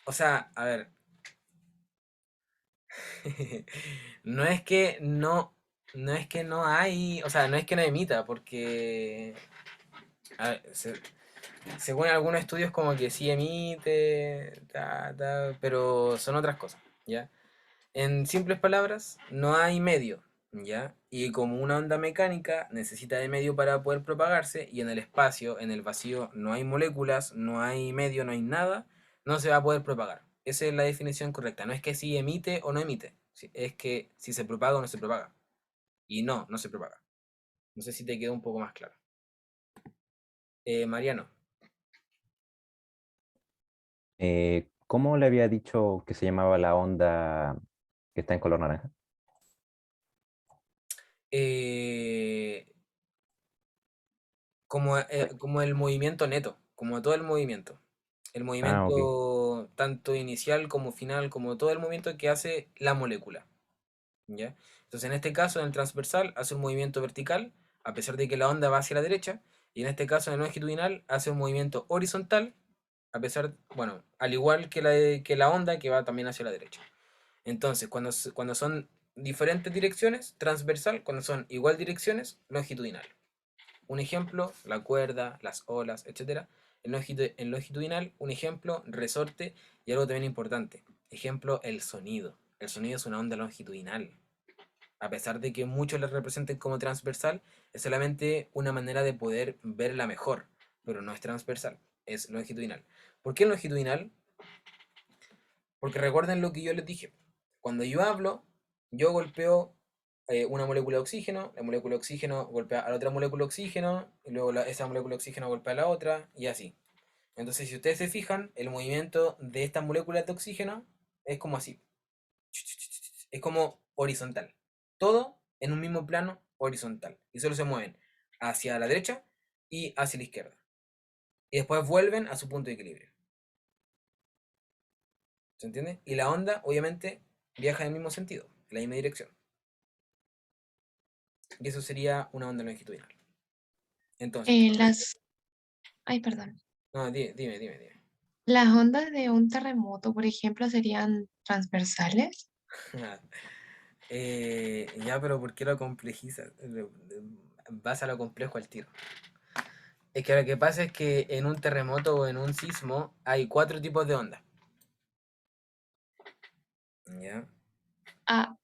O sea, a ver. No es que no es que no hay, o sea, no es que no emita, porque a ver, según algunos estudios como que sí emite, pero son otras cosas, ¿ya? En simples palabras, no hay medio, ¿ya? Y como una onda mecánica necesita de medio para poder propagarse, y en el espacio, en el vacío, no hay moléculas, no hay medio, no hay nada, no se va a poder propagar. Esa es la definición correcta. No es que si emite o no emite, es que si se propaga o no se propaga. Y no se propaga. No sé si te quedó un poco más claro. Mariano. ¿Cómo le había dicho que se llamaba la onda que está en color naranja? Eh, como el movimiento neto, como todo el movimiento. El Ah, ok. movimiento tanto inicial como final, como todo el movimiento que hace la molécula, ¿ya? Entonces, en este caso, en el transversal, hace un movimiento vertical, a pesar de que la onda va hacia la derecha, y en este caso, en el longitudinal, hace un movimiento horizontal, a pesar, bueno, al igual que la onda que va también hacia la derecha. Entonces, cuando son diferentes direcciones, transversal; cuando son igual direcciones, longitudinal. Un ejemplo, la cuerda, las olas, etc. En longitudinal, un ejemplo, resorte, y algo también importante. Ejemplo, el sonido. El sonido es una onda longitudinal. A pesar de que muchos la representen como transversal, es solamente una manera de poder verla mejor, pero no es transversal, es longitudinal. ¿Por qué longitudinal? Porque recuerden lo que yo les dije. Cuando yo hablo, yo golpeo una molécula de oxígeno, la molécula de oxígeno golpea a la otra molécula de oxígeno, y luego esa molécula de oxígeno golpea a la otra, y así. Entonces, si ustedes se fijan, el movimiento de estas moléculas de oxígeno es como así. Es como horizontal. Todo en un mismo plano horizontal. Y solo se mueven hacia la derecha y hacia la izquierda. Y después vuelven a su punto de equilibrio. ¿Se entiende? Y la onda, obviamente, viaja en el mismo sentido, en la misma dirección. Y eso sería una onda longitudinal. Entonces, Las, ay, perdón. no, dime. Las ondas de un terremoto, por ejemplo, serían transversales. Ya, pero ¿por qué lo complejizas? Vas a lo complejo al tiro. Es que lo que pasa es que en un terremoto o en un sismo hay 4 tipos de ondas. ¿Ya? Ah,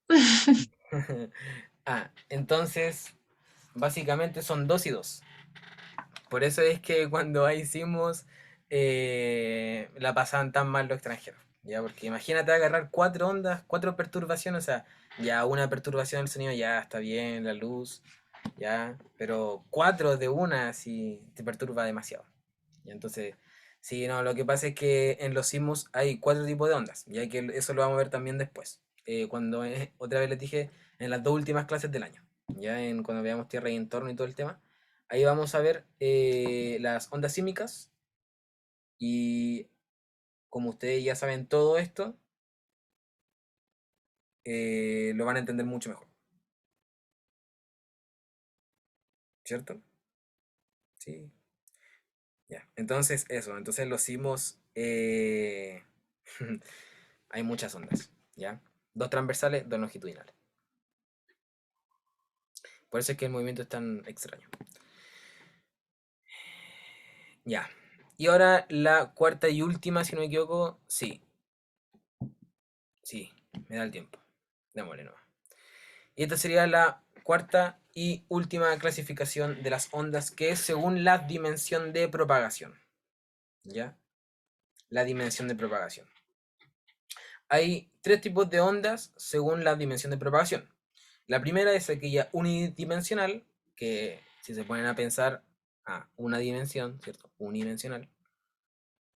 Entonces, básicamente son 2 y 2. Por eso es que cuando hay sismos la pasaban tan mal los extranjeros. ¿Ya? Porque imagínate agarrar 4 ondas, 4 perturbaciones, o sea, ya una perturbación del sonido ya está bien, la luz, ya, pero 4 de una sí te perturba demasiado. Y entonces, sí, no, lo que pasa es que en los sismos hay 4 tipos de ondas, ya que eso lo vamos a ver también después. Cuando otra vez les dije en las 2 últimas clases del año, ya cuando veamos tierra y entorno y todo el tema, ahí vamos a ver las ondas sísmicas y como ustedes ya saben todo esto, lo van a entender mucho mejor, ¿cierto? Sí, ya. Entonces, eso, entonces los sismos hay muchas ondas, ¿ya? 2 transversales, 2 longitudinales. Por eso es que el movimiento es tan extraño. Ya. Y ahora la cuarta y última, si no me equivoco. Sí. Sí, me da el tiempo. Démosle nomás. Y esta sería la cuarta y última clasificación de las ondas, que es según la dimensión de propagación. ¿Ya? La dimensión de propagación. Hay 3 tipos de ondas según la dimensión de propagación. La primera es aquella unidimensional, que si se ponen a pensar, una dimensión, ¿cierto? Unidimensional.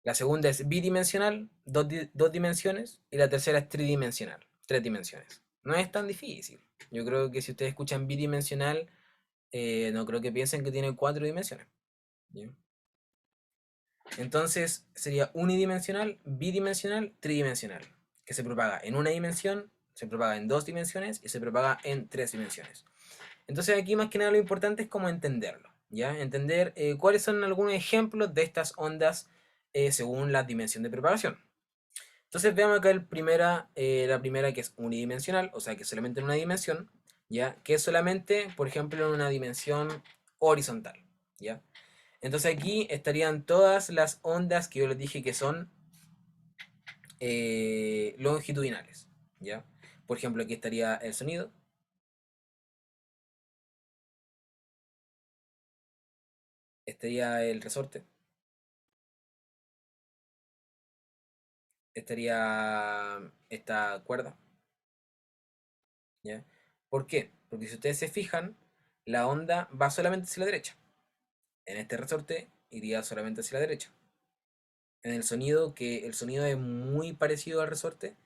La segunda es bidimensional, 2 dimensiones. Y la tercera es tridimensional, 3 dimensiones. No es tan difícil. Yo creo que si ustedes escuchan bidimensional, no creo que piensen que tiene 4 dimensiones. ¿Bien? Entonces sería unidimensional, bidimensional, tridimensional, que se propaga en una dimensión, se propaga en 2 dimensiones y se propaga en 3 dimensiones. Entonces aquí más que nada lo importante es como entenderlo, ¿ya? Entender cuáles son algunos ejemplos de estas ondas según la dimensión de propagación. Entonces veamos acá la primera que es unidimensional, o sea que solamente en una dimensión, ¿ya? Que es solamente, por ejemplo, en una dimensión horizontal, ¿ya? Entonces aquí estarían todas las ondas que yo les dije que son longitudinales, ¿ya? Por ejemplo, aquí estaría el sonido, estaría el resorte, estaría esta cuerda, ¿ya? ¿Por qué? Porque si ustedes se fijan, la onda va solamente hacia la derecha. En este resorte iría solamente hacia la derecha. En el sonido, que el sonido es muy parecido al resorte,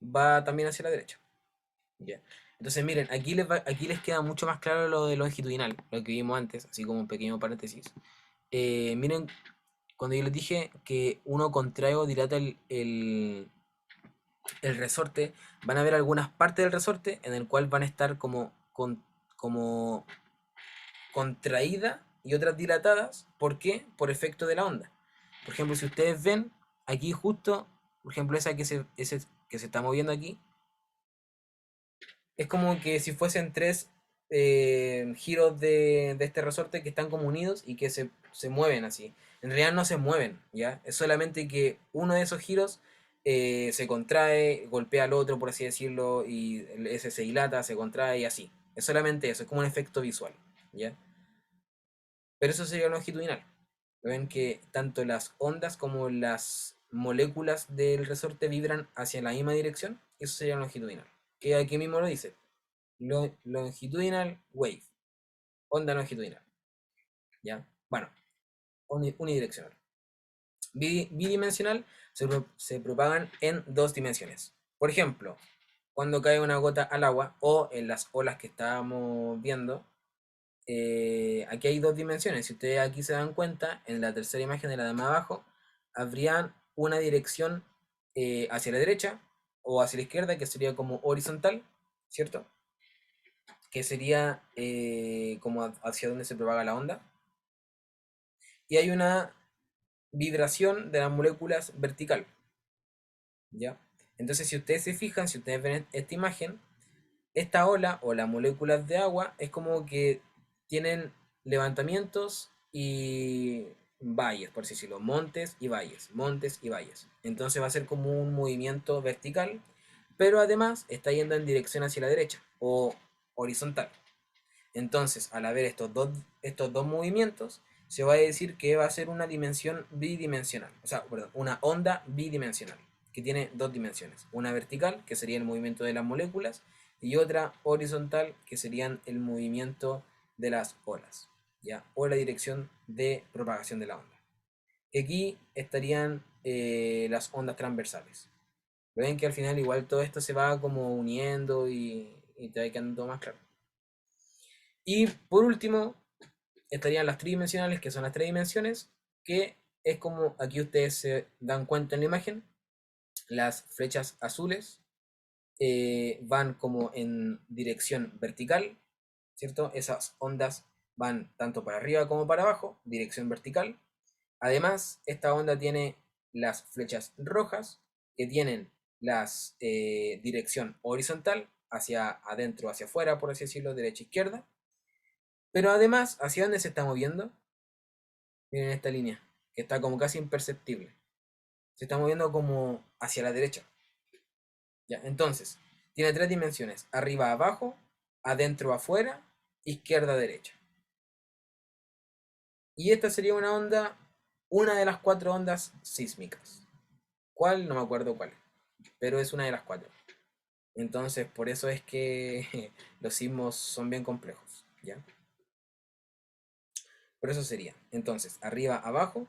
va también hacia la derecha. ¿Ya? Entonces miren, aquí les queda mucho más claro lo de longitudinal, lo que vimos antes, así como un pequeño paréntesis. Miren, cuando yo les dije que uno contrae o dilata el resorte, van a ver algunas partes del resorte en el cual van a estar como contraídas y otras dilatadas. ¿Por qué? Por efecto de la onda. Por ejemplo, si ustedes ven aquí justo, por ejemplo, esa que se está moviendo aquí, Es como que si fuesen tres giros de este resorte que están como unidos y que se mueven así. En realidad no se mueven, ¿ya? Es solamente que uno de esos giros se contrae, golpea al otro, por así decirlo, y ese se dilata, se contrae y así. Es solamente eso, es como un efecto visual, ¿ya? Pero eso sería longitudinal. Ven que tanto las ondas como las moléculas del resorte vibran hacia la misma dirección. Eso sería longitudinal. Que aquí mismo lo dice. Longitudinal wave. Onda longitudinal. ¿Ya? Bueno, unidireccional. Bidimensional se propagan en dos dimensiones. Por ejemplo, cuando cae una gota al agua o en las olas que estábamos viendo, aquí hay dos dimensiones. Si ustedes aquí se dan cuenta, en la tercera imagen de la de más abajo, habría una dirección hacia la derecha o hacia la izquierda, que sería como horizontal, ¿cierto? Que sería como hacia donde se propaga la onda. Y hay una vibración de las moléculas vertical, ¿ya? Entonces, si ustedes se fijan, si ustedes ven esta imagen, esta ola o las moléculas de agua es como que tienen levantamientos y valles, por así decirlo, montes y valles, montes y valles. Entonces va a ser como un movimiento vertical, pero además está yendo en dirección hacia la derecha o horizontal. Entonces, al haber estos dos movimientos, se va a decir que va a ser una dimensión bidimensional, o sea, perdón, una onda bidimensional, que tiene dos dimensiones, una vertical, que sería el movimiento de las moléculas, y otra horizontal, que serían el movimiento de las olas, ¿ya? O la dirección de propagación de la onda. Aquí estarían las ondas transversales. Ven que al final igual todo esto se va como uniendo y te va quedando todo más claro. Y por último, estarían las tridimensionales, que son las tres dimensiones, que es como aquí ustedes se dan cuenta en la imagen, las flechas azules van como en dirección vertical, ¿cierto? Esas ondas van tanto para arriba como para abajo, dirección vertical. Además, esta onda tiene las flechas rojas, que tienen las dirección horizontal, hacia adentro, hacia afuera, por así decirlo, derecha-izquierda. Pero además, ¿hacia dónde se está moviendo? Miren esta línea, que está como casi imperceptible. Se está moviendo como hacia la derecha. ¿Ya? Entonces, tiene tres dimensiones: arriba, abajo, adentro, afuera, izquierda, derecha. Y esta sería una onda, una de las cuatro ondas sísmicas. ¿Cuál? No me acuerdo cuál, pero es una de las cuatro. Entonces, por eso es que los sismos son bien complejos, ¿ya? Por eso sería, entonces, arriba, abajo,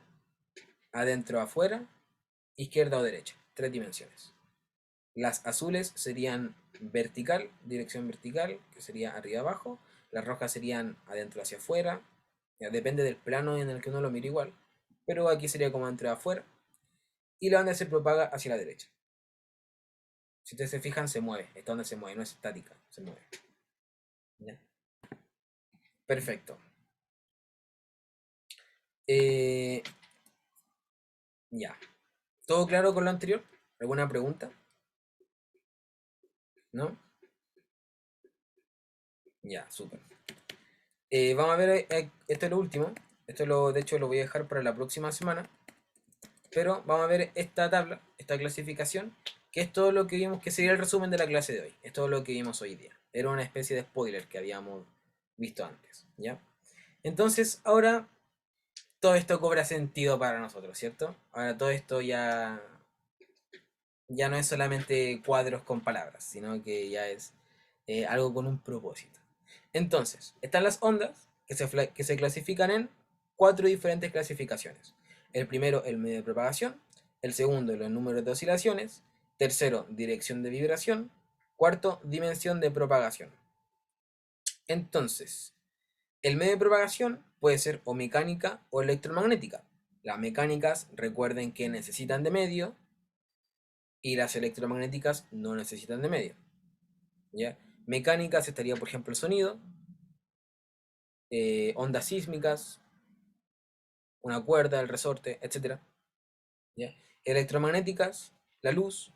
adentro, afuera, izquierda o derecha. Tres dimensiones. Las azules serían vertical, dirección vertical, que sería arriba abajo. Las rojas serían adentro hacia afuera. Ya, depende del plano en el que uno lo mire igual. Pero aquí sería como adentro afuera. Y la onda se propaga hacia la derecha. Si ustedes se fijan, se mueve. Esta onda se mueve, no es estática, se mueve. ¿Ya? Perfecto. Ya. ¿Todo claro con lo anterior? ¿Alguna pregunta? ¿No? Ya, súper. Vamos a ver, esto es lo último. De hecho, lo voy a dejar para la próxima semana. Pero vamos a ver esta tabla, esta clasificación, que es todo lo que vimos, que sería el resumen de la clase de hoy. Es todo lo que vimos hoy día. Era una especie de spoiler que habíamos visto antes, ¿ya? Entonces, ahora todo esto cobra sentido para nosotros, ¿cierto? Ahora todo esto ya no es solamente cuadros con palabras, sino que ya es algo con un propósito. Entonces, están las ondas que se clasifican en cuatro diferentes clasificaciones. El primero, el medio de propagación. El segundo, los números de oscilaciones. Tercero, dirección de vibración. Cuarto, dimensión de propagación. Entonces, el medio de propagación puede ser o mecánica o electromagnética. Las mecánicas, recuerden que necesitan de medio, y las electromagnéticas no necesitan de medio, ¿ya? Mecánicas estaría, por ejemplo, el sonido, ondas sísmicas, una cuerda, el resorte, etc. ¿Ya? Electromagnéticas, la luz,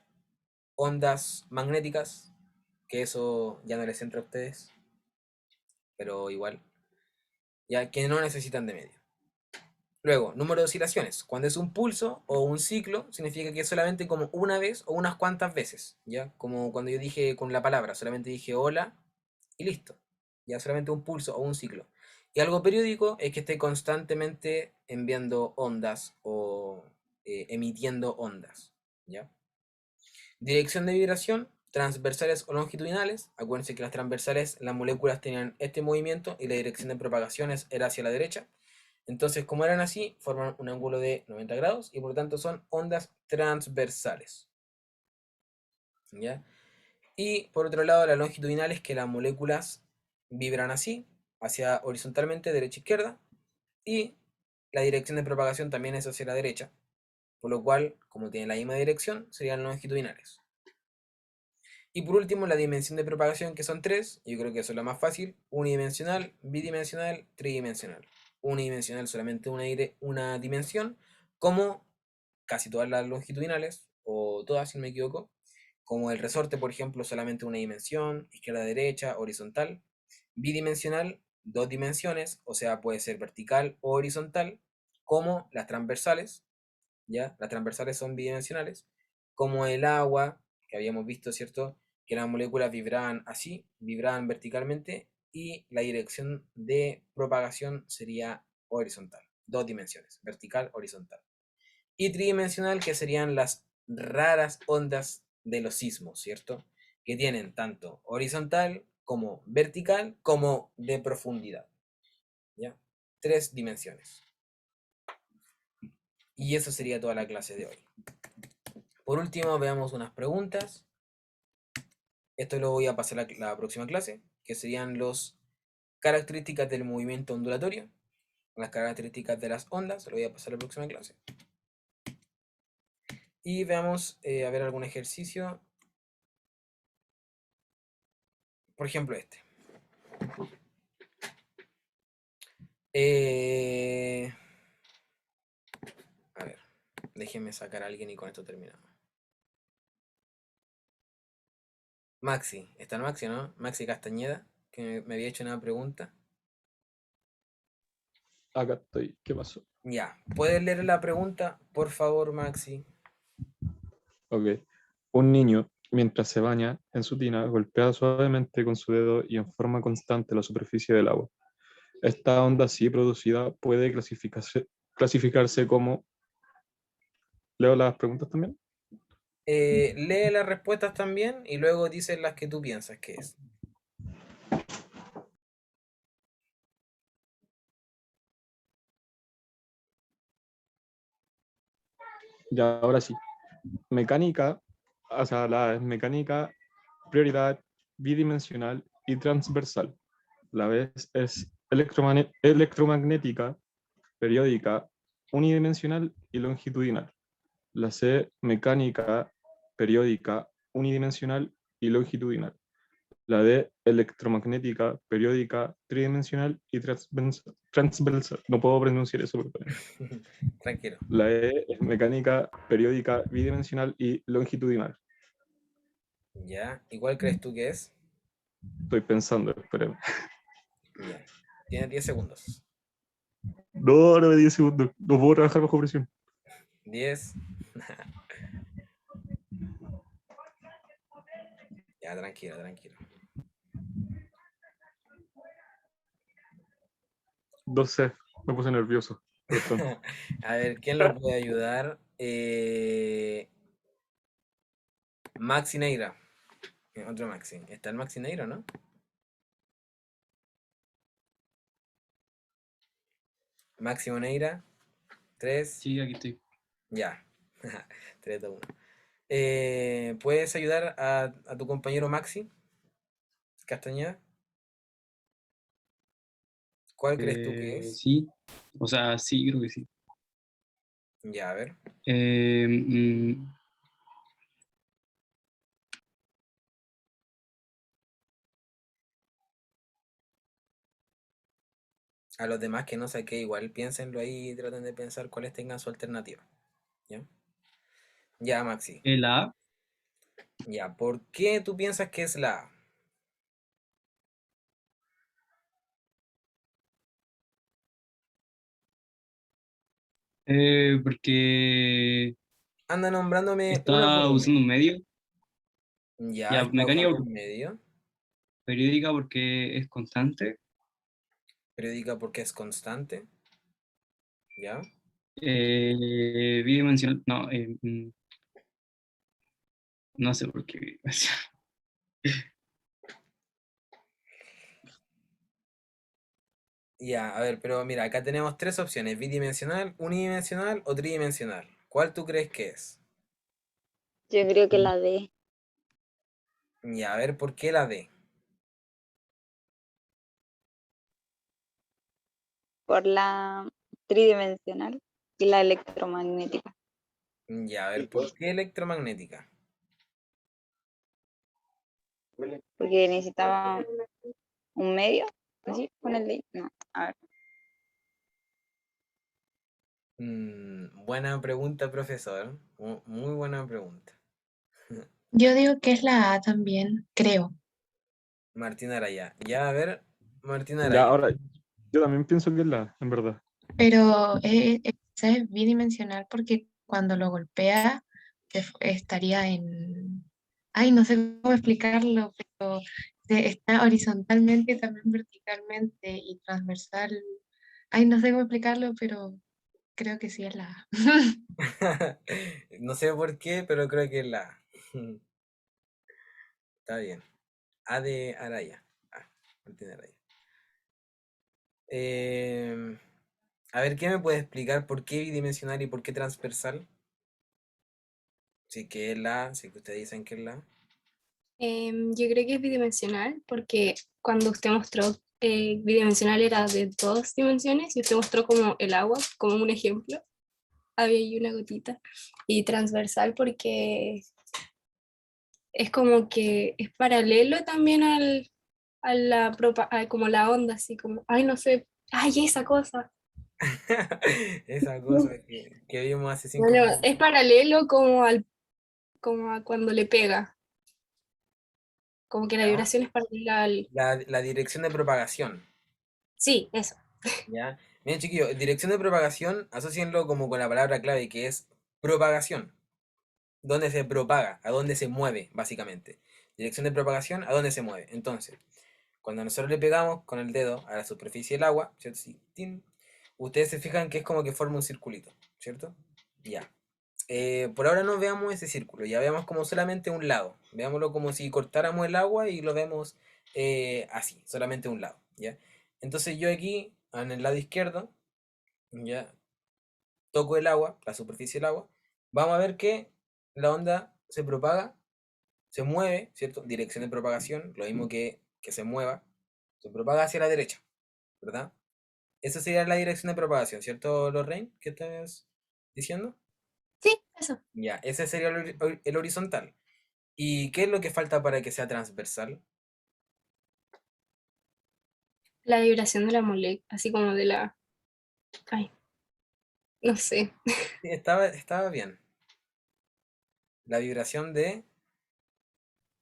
ondas magnéticas, que eso ya no les entra a ustedes, pero igual, ya que no necesitan de medio. Luego, número de oscilaciones. Cuando es un pulso o un ciclo, significa que es solamente como una vez o unas cuantas veces, ¿ya? Como cuando yo dije con la palabra, solamente dije hola y listo. Ya solamente un pulso o un ciclo. Y algo periódico es que esté constantemente enviando ondas o emitiendo ondas, ¿ya? Dirección de vibración, transversales o longitudinales. Acuérdense que las transversales, las moléculas tenían este movimiento y la dirección de propagación era hacia la derecha. Entonces, como eran así, forman un ángulo de 90 grados y por lo tanto son ondas transversales, ¿ya? Y por otro lado, la longitudinal es que las moléculas vibran así, hacia horizontalmente, derecha e izquierda, y la dirección de propagación también es hacia la derecha, por lo cual, como tienen la misma dirección, serían longitudinales. Y por último, la dimensión de propagación, que son tres, yo creo que eso es lo más fácil: unidimensional, bidimensional, tridimensional. Unidimensional solamente una dimensión, como casi todas las longitudinales, o todas si no me equivoco, como el resorte, por ejemplo, solamente una dimensión, izquierda-derecha, horizontal. Bidimensional, dos dimensiones, o sea, puede ser vertical o horizontal, como las transversales, ¿ya? Las transversales son bidimensionales, como el agua, que habíamos visto, ¿cierto? Que las moléculas vibraban así, vibraban verticalmente, y la dirección de propagación sería horizontal, dos dimensiones, vertical, horizontal. Y tridimensional, que serían las raras ondas de los sismos, ¿cierto? Que tienen tanto horizontal como vertical como de profundidad, ¿ya? Tres dimensiones. Y eso sería toda la clase de hoy. Por último, veamos unas preguntas. Esto lo voy a pasar a la próxima clase, que serían las características del movimiento ondulatorio, las características de las ondas, lo voy a pasar a la próxima clase. Y veamos, a ver algún ejercicio. Por ejemplo, este. A ver, déjenme sacar a alguien y con esto terminamos. Maxi, está el Maxi, ¿no? Maxi Castañeda, que me había hecho una pregunta. Acá estoy. ¿Qué pasó? Ya, ¿puedes leer la pregunta, por favor, Maxi? Ok. Un niño, mientras se baña en su tina, golpea suavemente con su dedo y en forma constante la superficie del agua. Esta onda así producida puede clasificarse como... ¿Leo las preguntas también? Lee las respuestas también y luego dices las que tú piensas que es. Ya, ahora sí. Mecánica, o sea, la mecánica, prioridad bidimensional y transversal. La vez es electromagnética, periódica, unidimensional y longitudinal. La C, mecánica, periódica, unidimensional y longitudinal. La D, electromagnética, periódica, tridimensional y transversal. No puedo pronunciar eso, pero... Tranquilo. La E es mecánica, periódica, bidimensional y longitudinal. Ya, ¿y cuál crees tú que es? Estoy pensando, espérame. Ya, tienes 10 segundos. No, no me 10 segundos. No puedo trabajar bajo presión. 10. Ya, tranquilo, tranquilo. 12. Me puse nervioso. Perdón. A ver, ¿quién lo puede ayudar? Maxi Neira. Otro Maxi. Está el Maxi Neira, ¿no? Máximo Neira. 3. Sí, aquí estoy. Ya. 3, 2, 1. ¿Puedes ayudar a tu compañero Maxi Castañeda? ¿Cuál crees tú que es? Sí, o sea, sí, creo que sí. Ya, a ver. Eh, mm, A los demás que no saqué, igual piénsenlo ahí y traten de pensar cuáles tengan su alternativa. ¿Ya? Ya, Maxi. la A, Ya, ¿por qué tú piensas que es la A? Porque Anda nombrándome una por está una. usando un medio. Ya, Ya, está mecánica usando un medio. periódica porque es constante. Periódica porque es constante. ¿Ya? Bidimensional. No, no sé por qué bidimensional. Ya, a ver, pero mira, acá tenemos tres opciones: bidimensional, unidimensional o tridimensional. ¿Cuál tú crees que es? Yo creo que la D, Ya, a ver, ¿por qué la D? por la tridimensional y la electromagnética. Ya, a ver, ¿por qué electromagnética? Porque necesitaba un medio, así, con el D. No, a ver. Buena pregunta, profesor. Muy buena pregunta. Yo digo que es la A también, creo. Martín Araya. Ya, a ver, Martín Ya, Araya. ahora, yo también pienso que es la, en verdad. Pero ese es bidimensional porque cuando lo golpea estaría en... Ay, no sé cómo explicarlo, pero está horizontalmente y también verticalmente y transversal. Ay, no sé cómo explicarlo, pero creo que sí es la A. No sé por qué, pero creo que es la A. Está bien. A de Araya. Ah, Martín Araya. Em, a ver, ¿qué me puede explicar por qué bidimensional y por qué transversal? Sí que es la A, sí que ustedes dicen que es la A. Yo creo que es bidimensional porque cuando usted mostró bidimensional era de dos dimensiones y usted mostró como el agua, como un ejemplo, había ahí una gotita. Y transversal porque es como que es paralelo también a como la onda, así como, ay, no sé, ay, esa cosa. Esa cosa que vimos hace 5 minutos. Bueno, es paralelo como a cuando le pega, como que la ¿Ya? vibración es paralela al... La dirección de propagación. Sí, eso. ¿Ya? Miren, chiquillos, dirección de propagación, asocienlo como con la palabra clave que es propagación. ¿Dónde se propaga? ¿A dónde se mueve, básicamente? Dirección de propagación, ¿a dónde se mueve? Entonces, cuando nosotros le pegamos con el dedo a la superficie del agua, ¿cierto? Sí, tin, ustedes se fijan que es como que forma un circulito, ¿cierto? Ya. Por ahora no veamos ese círculo, ya veamos como solamente un lado. Veámoslo como si cortáramos el agua y lo vemos así, solamente un lado, ¿ya? Entonces yo aquí, en el lado izquierdo, ya toco el agua, la superficie del agua, vamos a ver que la onda se propaga, se mueve, ¿cierto? Dirección de propagación, lo mismo que se mueva, se propaga hacia la derecha, ¿verdad? Esa sería la dirección de propagación, ¿cierto, Lorraine? ¿Qué estás diciendo? Sí, eso. Ya, ese sería el horizontal. ¿Y qué es lo que falta para que sea transversal? La vibración de la molécula, así como de la... Ay, no sé. Sí, estaba bien. La vibración ¿De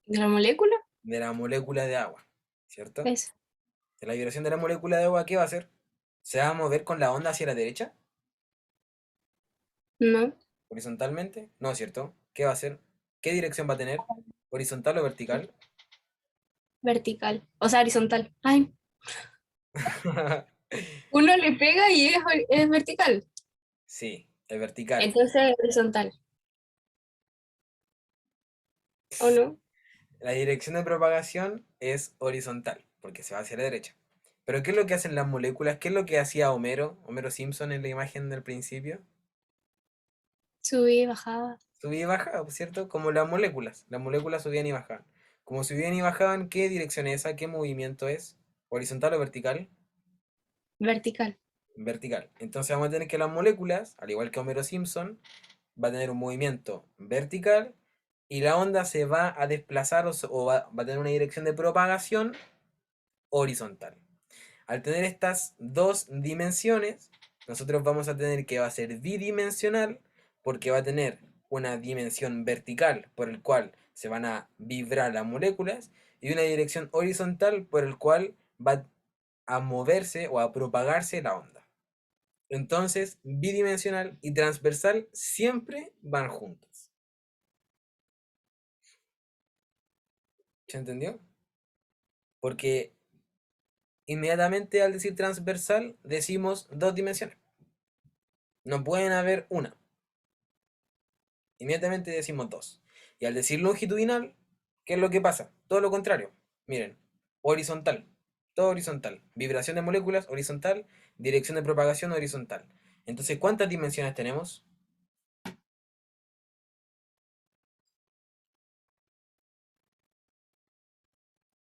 la molécula? de la molécula de agua, ¿cierto? Eso. De la vibración de la molécula de agua, ¿qué va a hacer? ¿Se va a mover con la onda hacia la derecha? No, ¿Horizontalmente? No, ¿cierto? ¿Qué va a hacer? ¿Qué dirección va a tener? ¿Horizontal o vertical? vertical. O sea, horizontal. Ay, uno le pega y es vertical. Sí, es vertical. Entonces, horizontal. ¿O no? La dirección de propagación es horizontal, porque se va hacia la derecha. Pero ¿qué es lo que hacen las moléculas? ¿Qué es lo que hacía Homero Simpson en la imagen del principio? Subí, bajaba. Subía y bajaba, ¿cierto? Como las moléculas. Las moléculas subían y bajaban. Como subían y bajaban, ¿qué dirección es esa? ¿Qué movimiento es? ¿Horizontal o vertical? Vertical. Vertical. Entonces vamos a tener que las moléculas, al igual que Homero Simpson, va a tener un movimiento vertical y la onda se va a desplazar o va a tener una dirección de propagación horizontal. Al tener estas dos dimensiones, nosotros vamos a tener que va a ser bidimensional porque va a tener una dimensión vertical por el cual se van a vibrar las moléculas y una dirección horizontal por el cual va a moverse o a propagarse la onda. Entonces, bidimensional y transversal siempre van juntos. ¿Se entendió? Porque inmediatamente al decir transversal decimos dos dimensiones. No pueden haber una. Inmediatamente decimos dos. Y al decir longitudinal, ¿qué es lo que pasa? Todo lo contrario. Miren, horizontal. Todo horizontal. Vibración de moléculas, horizontal. Dirección de propagación, horizontal. Entonces, ¿cuántas dimensiones tenemos?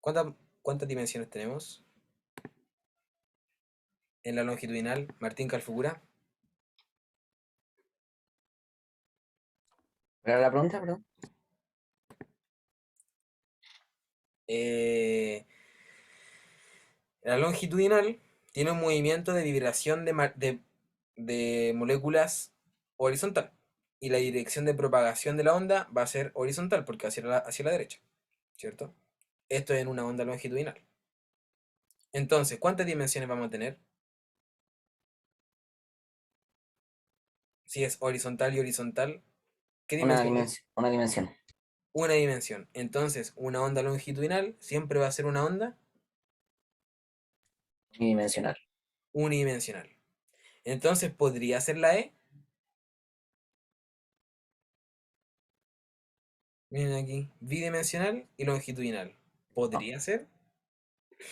¿Cuántas dimensiones tenemos en la longitudinal? Martín Calfigura. ¿Pero la pregunta, perdón? La longitudinal tiene un movimiento de vibración de moléculas horizontal. Y la dirección de propagación de la onda va a ser horizontal, porque hacia la derecha. ¿Cierto? Esto es en una onda longitudinal. Entonces, ¿cuántas dimensiones vamos a tener? Si es horizontal y horizontal, ¿qué dimensión es? Una dimensión. Una dimensión. Entonces, una onda longitudinal siempre va a ser una onda Unidimensional. unidimensional. Entonces, ¿podría ser la E? Miren aquí, bidimensional y longitudinal. ¿Podría ser?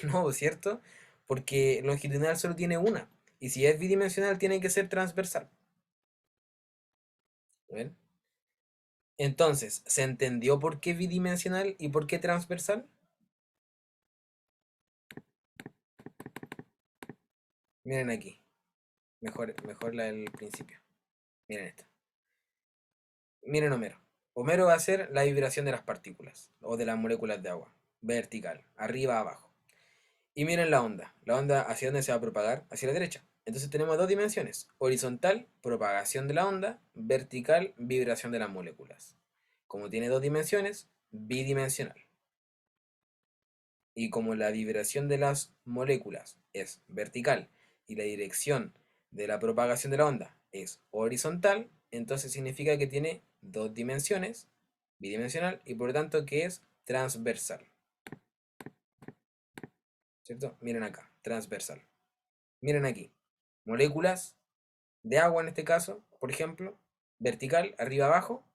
No, ¿cierto? Porque longitudinal solo tiene una. Y si es bidimensional, tiene que ser transversal. ¿Ven? Entonces, ¿se entendió por qué bidimensional y por qué transversal? Miren aquí. Mejor la del principio. Miren esto. Miren Homero. Homero va a ser la vibración de las partículas o de las moléculas de agua. Vertical, arriba, abajo. Y miren la onda. La onda, ¿hacia dónde se va a propagar? Hacia la derecha. Entonces tenemos dos dimensiones. Horizontal, propagación de la onda. Vertical, vibración de las moléculas. Como tiene dos dimensiones, bidimensional. Y como la vibración de las moléculas es vertical y la dirección de la propagación de la onda es horizontal, entonces significa que tiene dos dimensiones, bidimensional, y por lo tanto que es transversal. ¿Cierto? Miren acá, transversal. Miren aquí, moléculas de agua en este caso, por ejemplo, vertical, arriba abajo,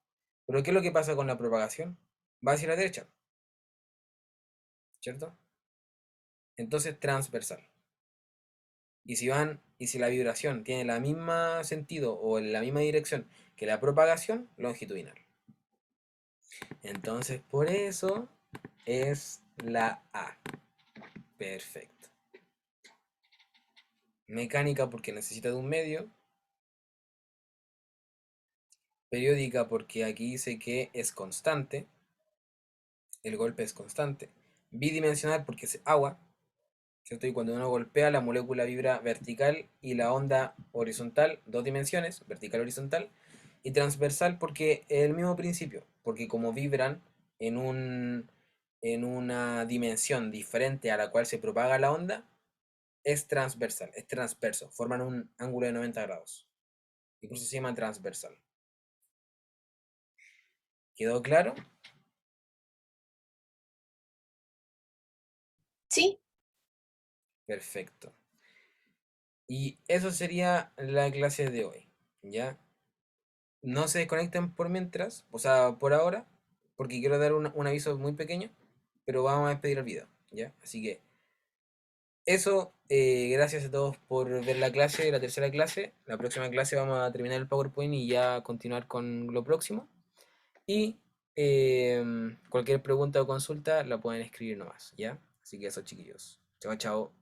pero ¿qué es lo que pasa con la propagación? Va hacia la derecha, ¿cierto? Entonces transversal. Y si la vibración tiene el mismo sentido o en la misma dirección que la propagación, longitudinal. Entonces, por eso es la A. Perfecto. Mecánica porque necesita de un medio. Periódica porque aquí dice que es constante. El golpe es constante. Bidimensional porque es agua, ¿cierto? Y cuando uno golpea, la molécula vibra vertical y la onda horizontal, dos dimensiones, vertical horizontal. Y transversal porque es el mismo principio, porque como vibran en una dimensión diferente a la cual se propaga la onda, es transversal, es transverso, forman un ángulo de 90 grados. Y por eso se llama transversal. ¿Quedó claro? Sí, Perfecto. Y eso sería la clase de hoy, ¿ya? No se desconecten por mientras, o sea, por ahora, porque quiero dar un aviso muy pequeño, pero vamos a despedir el video, ¿ya? Así que eso, gracias a todos por ver la clase, la tercera clase. La próxima clase vamos a terminar el PowerPoint y ya continuar con lo próximo. Y cualquier pregunta o consulta la pueden escribir nomás, ¿ya? Así que eso, chiquillos. Chao, chao.